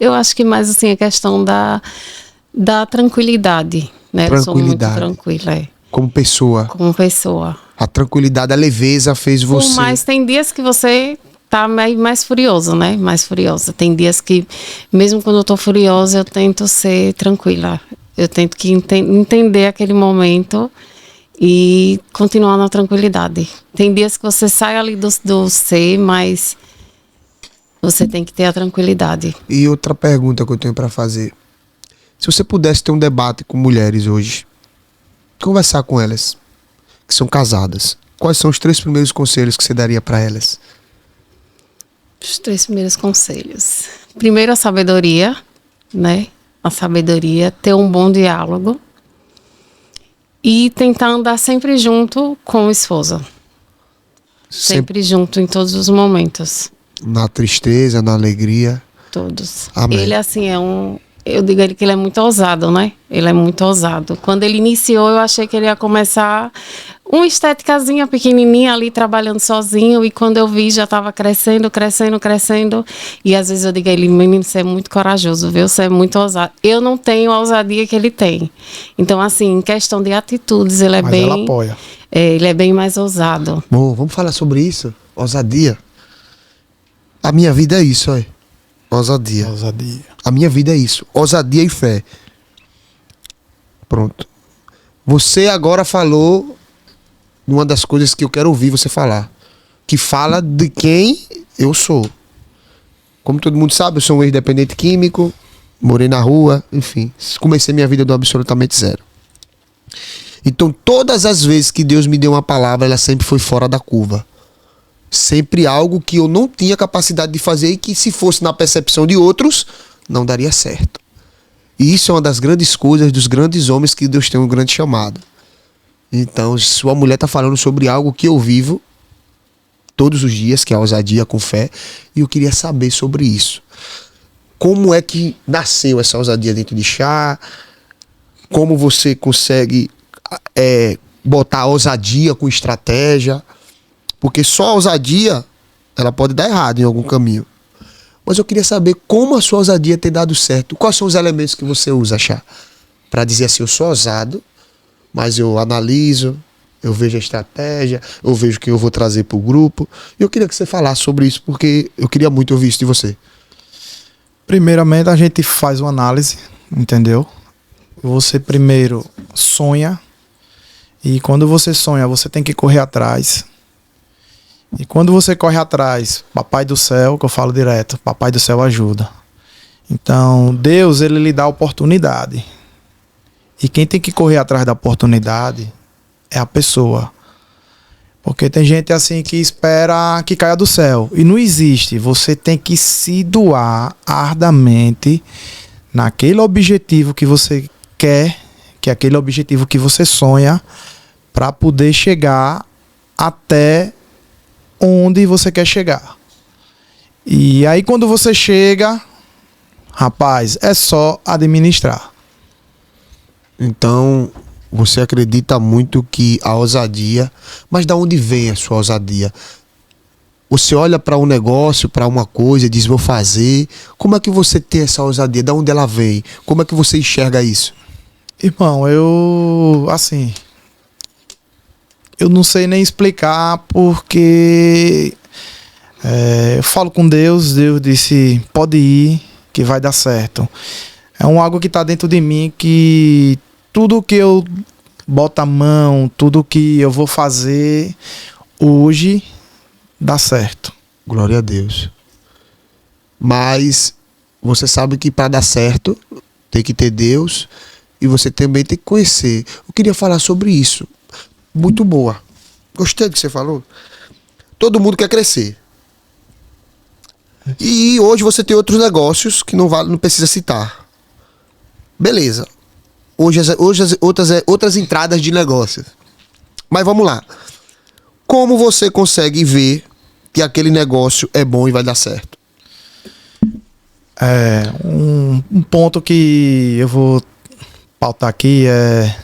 Eu acho que mais assim a questão da tranquilidade, né? Eu sou muito tranquila, Como pessoa. Como pessoa. A tranquilidade, a leveza fez você... Mas tem dias que você tá mais furioso, né? Mais furiosa. Tem dias que, mesmo quando eu tô furiosa, eu tento ser tranquila. Eu tento entender aquele momento e continuar na tranquilidade. Tem dias que você sai ali do ser, mas você tem que ter a tranquilidade. E outra pergunta que eu tenho para fazer. Se você pudesse ter um debate com mulheres hoje, conversar com elas, que são casadas, quais são os 3 primeiros conselhos que você daria para elas? Os 3 primeiros conselhos. Primeiro, a sabedoria, né? A sabedoria, ter um bom diálogo e tentar andar sempre junto com a esposa. Sempre junto em todos os momentos. Na tristeza, na alegria. todos. Amém. Ele, assim, eu digo a ele que ele é muito ousado, né? Ele é muito ousado. Quando ele iniciou, eu achei que ele ia começar uma estéticazinha pequenininha ali, trabalhando sozinho. E quando eu vi, já estava crescendo, crescendo, crescendo. E às vezes eu digo a ele, menino, você é muito corajoso, viu? Você é muito ousado. Eu não tenho a ousadia que ele tem. Então, assim, em questão de atitudes, ele é Mas bem... ela apoia. ele é bem mais ousado. Bom, vamos falar sobre isso. Ousadia. A minha vida é isso, olha. Ousadia. Ousadia. A minha vida é isso. Ousadia e fé. Pronto. Você agora falou uma das coisas que eu quero ouvir você falar. Que fala de quem eu sou. Como todo mundo sabe, eu sou um ex-dependente químico. Morei na rua, enfim. Comecei minha vida do absolutamente zero. Então, todas as vezes que Deus me deu uma palavra, ela sempre foi fora da curva. Sempre algo que eu não tinha capacidade de fazer e que, se fosse na percepção de outros, não daria certo. E isso é uma das grandes coisas dos grandes homens que Deus tem um grande chamado. Então, sua mulher está falando sobre algo que eu vivo todos os dias, que é a ousadia com fé, e eu queria saber sobre isso. Como é que nasceu essa ousadia dentro de Chá? Como você consegue botar a ousadia com estratégia? Porque só a ousadia, ela pode dar errado em algum caminho. Mas eu queria saber como a sua ousadia tem dado certo. Quais são os elementos que você usa, Chá? Para dizer assim, eu sou ousado, mas eu analiso, eu vejo a estratégia, eu vejo o que eu vou trazer para o grupo. E eu queria que você falasse sobre isso, porque eu queria muito ouvir isso de você. Primeiramente, a gente faz uma análise, entendeu? Você primeiro sonha. E quando você sonha, você tem que correr atrás. E quando você corre atrás, Papai do Céu, que eu falo direto, Papai do Céu ajuda. Então, Deus, ele lhe dá a oportunidade. E quem tem que correr atrás da oportunidade é a pessoa. Porque tem gente assim que espera que caia do céu. E não existe. Você tem que se doar arduamente naquele objetivo que você quer, que é aquele objetivo que você sonha, para poder chegar até onde você quer chegar. E aí quando você chega, rapaz, é só administrar. Então, você acredita muito que a ousadia... Mas da onde vem a sua ousadia? Você olha para um negócio, para uma coisa, diz, vou fazer. Como é que você tem essa ousadia? Da onde ela vem? Como é que você enxerga isso? Irmão, eu não sei nem explicar, porque eu falo com Deus, Deus disse, pode ir, que vai dar certo. É algo que está dentro de mim, que tudo que eu boto a mão, tudo que eu vou fazer hoje dá certo. Glória a Deus. Mas você sabe que para dar certo tem que ter Deus e você também tem que conhecer. Eu queria falar sobre isso. Muito boa. Gostei do que você falou. Todo mundo quer crescer. E hoje você tem outros negócios que não precisa citar. Beleza. Hoje outras entradas de negócios. Mas vamos lá. Como você consegue ver que aquele negócio é bom e vai dar certo? Um ponto que eu vou pautar aqui é: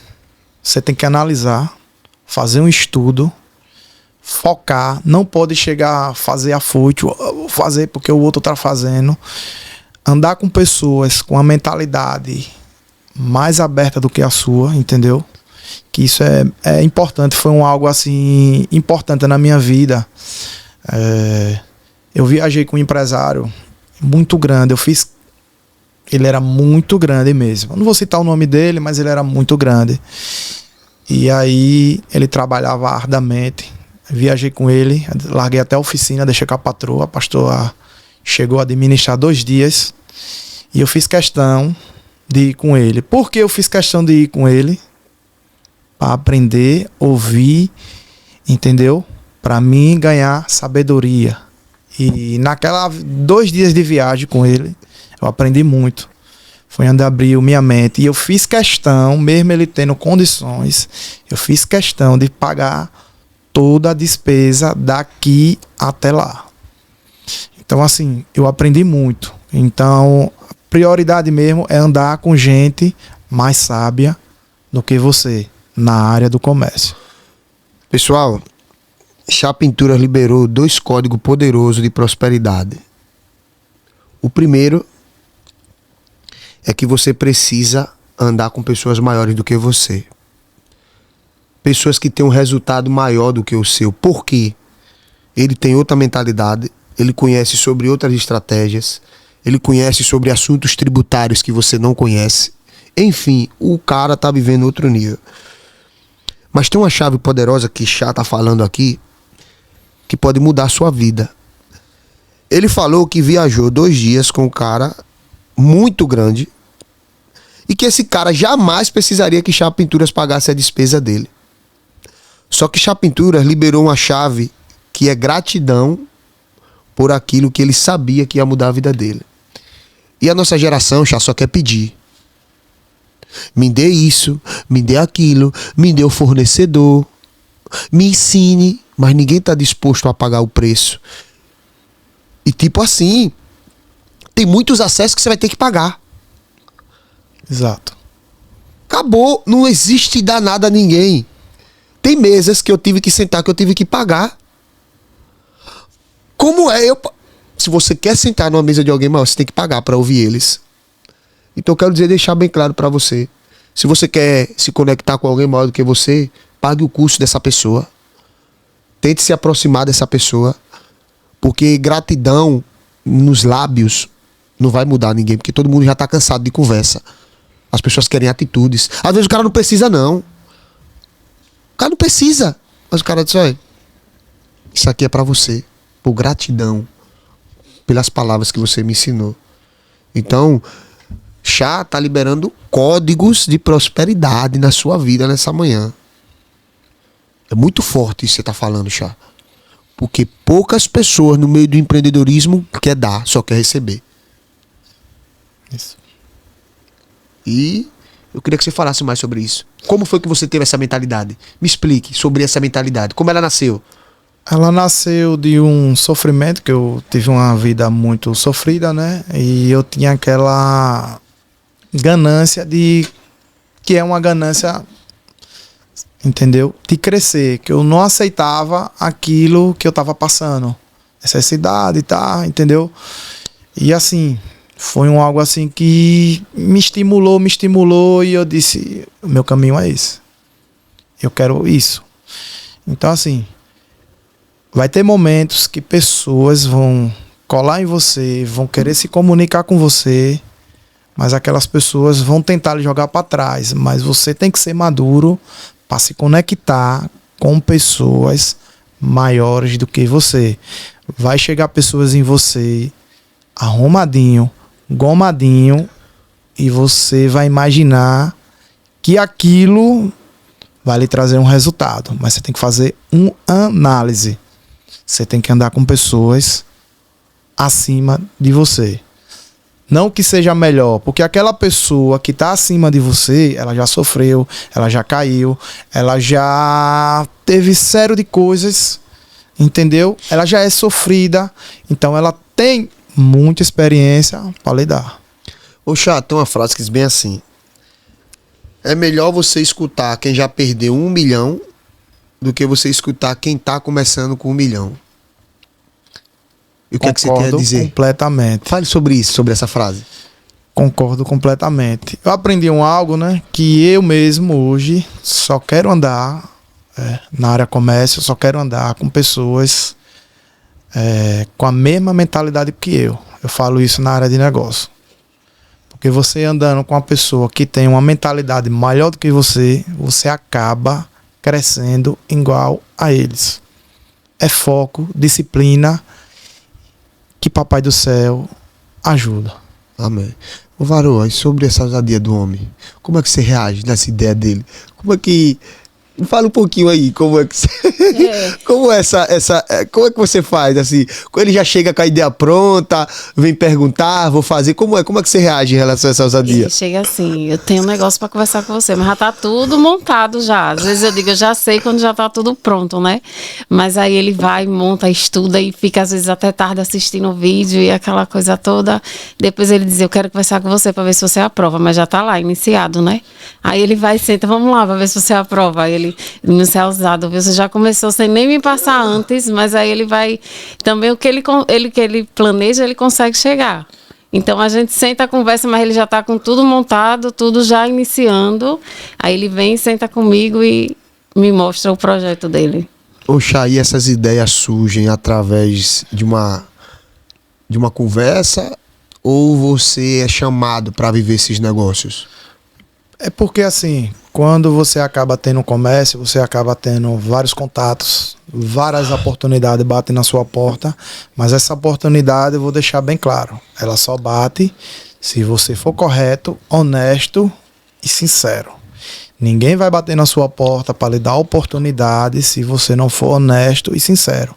você tem que analisar, fazer um estudo, focar, não pode chegar a fazer afoito, vou fazer porque o outro está fazendo. Andar com pessoas com a mentalidade mais aberta do que a sua, entendeu? Que isso é importante, foi algo assim importante na minha vida. Eu viajei com um empresário muito grande, ele era muito grande mesmo. Eu não vou citar o nome dele, mas ele era muito grande. E aí ele trabalhava arduamente. Viajei com ele, larguei até a oficina, deixei com a patroa. A pastora chegou a administrar 2 dias. E eu fiz questão de ir com ele. Por que eu fiz questão de ir com ele? Para aprender, ouvir, entendeu? Para mim ganhar sabedoria. E naquela 2 dias de viagem com ele, eu aprendi muito. Foi onde abriu minha mente. E eu fiz questão, mesmo ele tendo condições, eu fiz questão de pagar toda a despesa daqui até lá. Então, assim, eu aprendi muito. Então, a prioridade mesmo é andar com gente mais sábia do que você na área do comércio. Pessoal, Chá Pinturas liberou 2 códigos poderosos de prosperidade. O primeiro é que você precisa andar com pessoas maiores do que você. Pessoas que têm um resultado maior do que o seu. Por quê? Ele tem outra mentalidade, ele conhece sobre outras estratégias, ele conhece sobre assuntos tributários que você não conhece. Enfim, o cara tá vivendo outro nível. Mas tem uma chave poderosa que Chá tá falando aqui, que pode mudar a sua vida. Ele falou que viajou 2 dias com um cara muito grande e que esse cara jamais precisaria que Chá Pinturas pagasse a despesa dele. Só que Chá Pinturas liberou uma chave que é gratidão por aquilo que ele sabia que ia mudar a vida dele. E a nossa geração, Chá, só quer pedir. Me dê isso, me dê aquilo, me dê o fornecedor, me ensine, mas ninguém está disposto a pagar o preço. E tipo assim, tem muitos acessos que você vai ter que pagar. Exato. Acabou, não existe dar nada a ninguém. Tem mesas que eu tive que sentar, que eu tive que pagar. Como é? Se você quer sentar numa mesa de alguém maior, você tem que pagar para ouvir eles. Então eu quero deixar bem claro para você. Se você quer se conectar com alguém maior do que você, pague o custo dessa pessoa. Tente se aproximar dessa pessoa. Porque gratidão nos lábios não vai mudar ninguém. Porque todo mundo já tá cansado de conversa. As pessoas querem atitudes. Às vezes o cara não precisa, não. O cara não precisa. Mas o cara diz, olha, isso aqui é para você. Por gratidão. Pelas palavras que você me ensinou. Então, Chá tá liberando códigos de prosperidade na sua vida nessa manhã. É muito forte isso que você tá falando, Chá. Porque poucas pessoas no meio do empreendedorismo quer dar, só quer receber. Isso. E eu queria que você falasse mais sobre isso. Como foi que você teve essa mentalidade? Me explique sobre essa mentalidade. Como ela nasceu? Ela nasceu de um sofrimento, que eu tive uma vida muito sofrida, né? E eu tinha aquela ganância que é uma ganância, entendeu? De crescer, que eu não aceitava aquilo que eu tava passando. Necessidade e tá, entendeu? E assim, foi algo assim que me estimulou e eu disse, o meu caminho é esse. Eu quero isso. Então assim, vai ter momentos que pessoas vão colar em você, vão querer se comunicar com você, mas aquelas pessoas vão tentar lhe jogar para trás. Mas você tem que ser maduro para se conectar com pessoas maiores do que você. Vai chegar pessoas em você arrumadinho, gomadinho, e você vai imaginar que aquilo vai lhe trazer um resultado. Mas você tem que fazer uma análise. Você tem que andar com pessoas acima de você. Não que seja melhor, porque aquela pessoa que está acima de você, ela já sofreu, ela já caiu, ela já teve sério de coisas, entendeu? Ela já é sofrida, então ela tem muita experiência para lidar. Ô Chá, tem uma frase que diz bem assim: é melhor você escutar quem já perdeu 1 milhão do que você escutar quem tá começando com 1 milhão. E o que é que você tem a dizer? Completamente. Fale sobre isso, sobre essa frase. Concordo completamente. Eu aprendi algo, né? Que eu mesmo hoje só quero andar na área comércio, só quero andar com pessoas com a mesma mentalidade que eu. Eu falo isso na área de negócio. Porque você andando com uma pessoa que tem uma mentalidade maior do que você, você acaba crescendo igual a eles. É foco, disciplina, que Papai do Céu ajuda. Amém. Ô Varô, sobre essa ousadia do homem, como é que você reage nessa ideia dele? Como é que Me fala um pouquinho aí, como é que como é que você faz, assim, quando ele já chega com a ideia pronta, vem perguntar, vou fazer, como é que você reage em relação a essa ousadia? Ele chega assim, eu tenho um negócio pra conversar com você, mas já tá tudo montado já. Às vezes eu digo, eu já sei quando já tá tudo pronto, né? Mas aí ele vai, monta, estuda e fica às vezes até tarde assistindo o vídeo e aquela coisa toda. Depois ele diz, eu quero conversar com você pra ver se você aprova, mas já tá lá, iniciado, né? Aí ele vai e senta, vamos lá, pra ver se você aprova. Aí ele, não sei, ousado, você já começou sem nem me passar antes, mas aí ele vai, também o que ele planeja, ele consegue chegar. Então a gente senta, conversa, mas ele já está com tudo montado, tudo já iniciando. Aí ele vem, senta comigo e me mostra o projeto dele. Oxa, e essas ideias surgem através de uma conversa ou você é chamado para viver esses negócios? É porque assim, quando você acaba tendo um comércio, você acaba tendo vários contatos, várias oportunidades batem na sua porta, mas essa oportunidade eu vou deixar bem claro, ela só bate se você for correto, honesto e sincero. Ninguém vai bater na sua porta para lhe dar oportunidade se você não for honesto e sincero.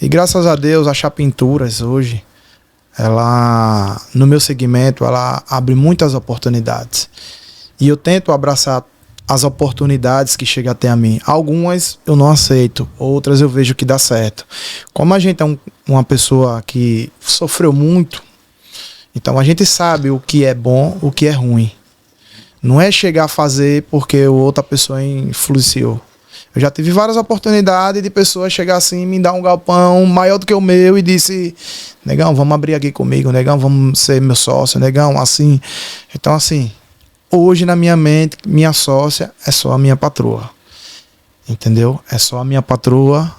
E graças a Deus, a Chá Pinturas hoje, ela, no meu segmento, ela abre muitas oportunidades. E eu tento abraçar as oportunidades que chegam até a mim. Algumas eu não aceito, outras eu vejo que dá certo. Como a gente é uma pessoa que sofreu muito, então a gente sabe o que é bom, o que é ruim. Não é chegar a fazer porque outra pessoa influenciou. Eu já tive várias oportunidades de pessoas chegar assim, me dar um galpão maior do que o meu e disse, negão, vamos abrir aqui comigo, negão, vamos ser meu sócio, negão, assim. Então assim, hoje na minha mente, minha sócia é só a minha patroa. Entendeu? É só a minha patroa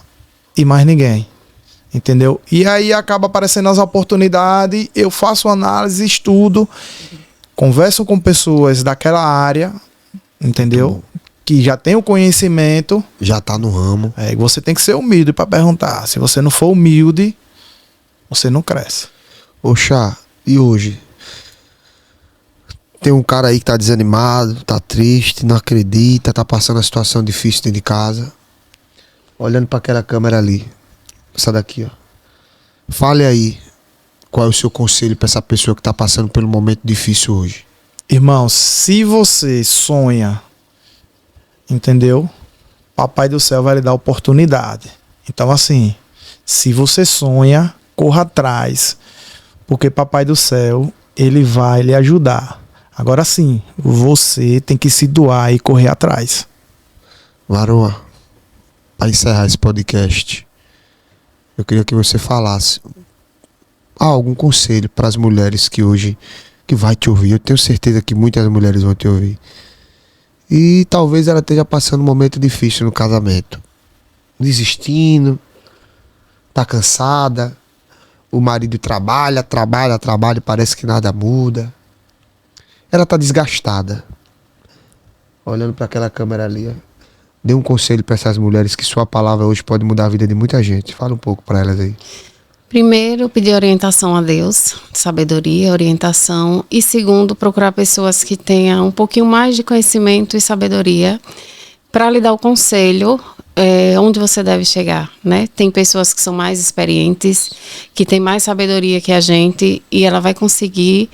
e mais ninguém. Entendeu? E aí acaba aparecendo as oportunidades, eu faço análise, estudo, converso com pessoas daquela área, entendeu? Que já tem o conhecimento. Já tá no ramo. É, você tem que ser humilde para perguntar. Se você não for humilde, você não cresce. Oxa, e hoje? Tem um cara aí que tá desanimado, tá triste, não acredita, tá passando uma situação difícil dentro de casa. Olhando para aquela câmera ali. Essa daqui, ó. Fale aí qual é o seu conselho para essa pessoa que tá passando pelo momento difícil hoje. Irmão, se você sonha, entendeu? Papai do céu vai lhe dar oportunidade. Então assim, se você sonha, corra atrás, porque papai do céu, ele vai lhe ajudar. Agora sim, você tem que se doar e correr atrás. Varoa, para encerrar esse podcast, eu queria que você falasse algum conselho para as mulheres que hoje que vai te ouvir. Eu tenho certeza que muitas mulheres vão te ouvir. E talvez ela esteja passando um momento difícil no casamento. Desistindo, tá cansada, o marido trabalha, e parece que nada muda. Ela tá desgastada. Olhando para aquela câmera ali, ó. Dê um conselho para essas mulheres que sua palavra hoje pode mudar a vida de muita gente. Fala um pouco para elas aí. Primeiro, pedir orientação a Deus, sabedoria, orientação. E segundo, procurar pessoas que tenham um pouquinho mais de conhecimento e sabedoria para lhe dar o conselho onde você deve chegar, né? Tem pessoas que são mais experientes, que têm mais sabedoria que a gente e ela vai conseguir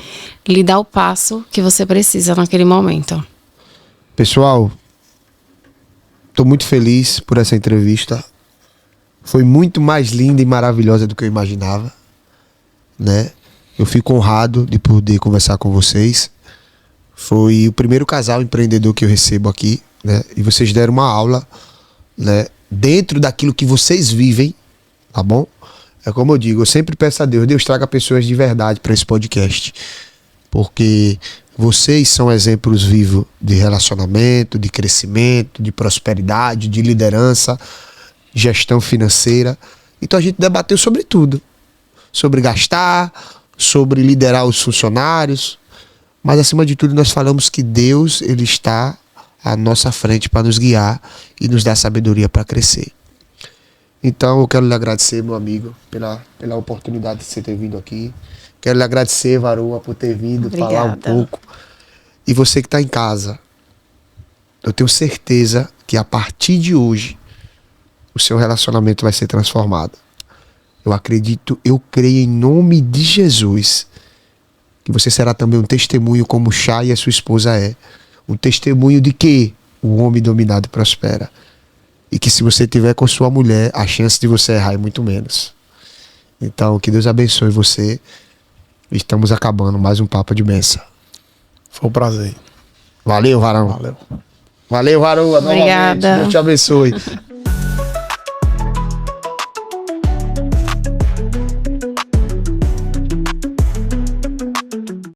lhe dar o passo que você precisa naquele momento. Pessoal, estou muito feliz por essa entrevista. Foi muito mais linda e maravilhosa do que eu imaginava, né? Eu fico honrado de poder conversar com vocês. Foi o primeiro casal empreendedor que eu recebo aqui, né? E vocês deram uma aula, né? Dentro daquilo que vocês vivem, tá bom? É como eu digo, eu sempre peço a Deus, Deus traga pessoas de verdade para esse podcast, porque vocês são exemplos vivos de relacionamento, de crescimento, de prosperidade, de liderança, gestão financeira. Então a gente debateu sobre tudo, sobre gastar, sobre liderar os funcionários, mas acima de tudo nós falamos que Deus, ele está à nossa frente para nos guiar e nos dar sabedoria para crescer. Então eu quero lhe agradecer, meu amigo, pela oportunidade de você ter vindo aqui. Quero lhe agradecer, Varoa, por ter vindo. Obrigada. Falar um pouco. E você que está em casa, eu tenho certeza que a partir de hoje o seu relacionamento vai ser transformado. Eu acredito, eu creio em nome de Jesus que você será também um testemunho como Chay e a sua esposa é. Um testemunho de que o homem dominado prospera. E que se você tiver com sua mulher, a chance de você errar é muito menos. Então, que Deus abençoe você. Estamos acabando mais um Papo de Bênção. Foi um prazer. Valeu, varão. Valeu. Valeu, varoa. Obrigada. Deus te abençoe.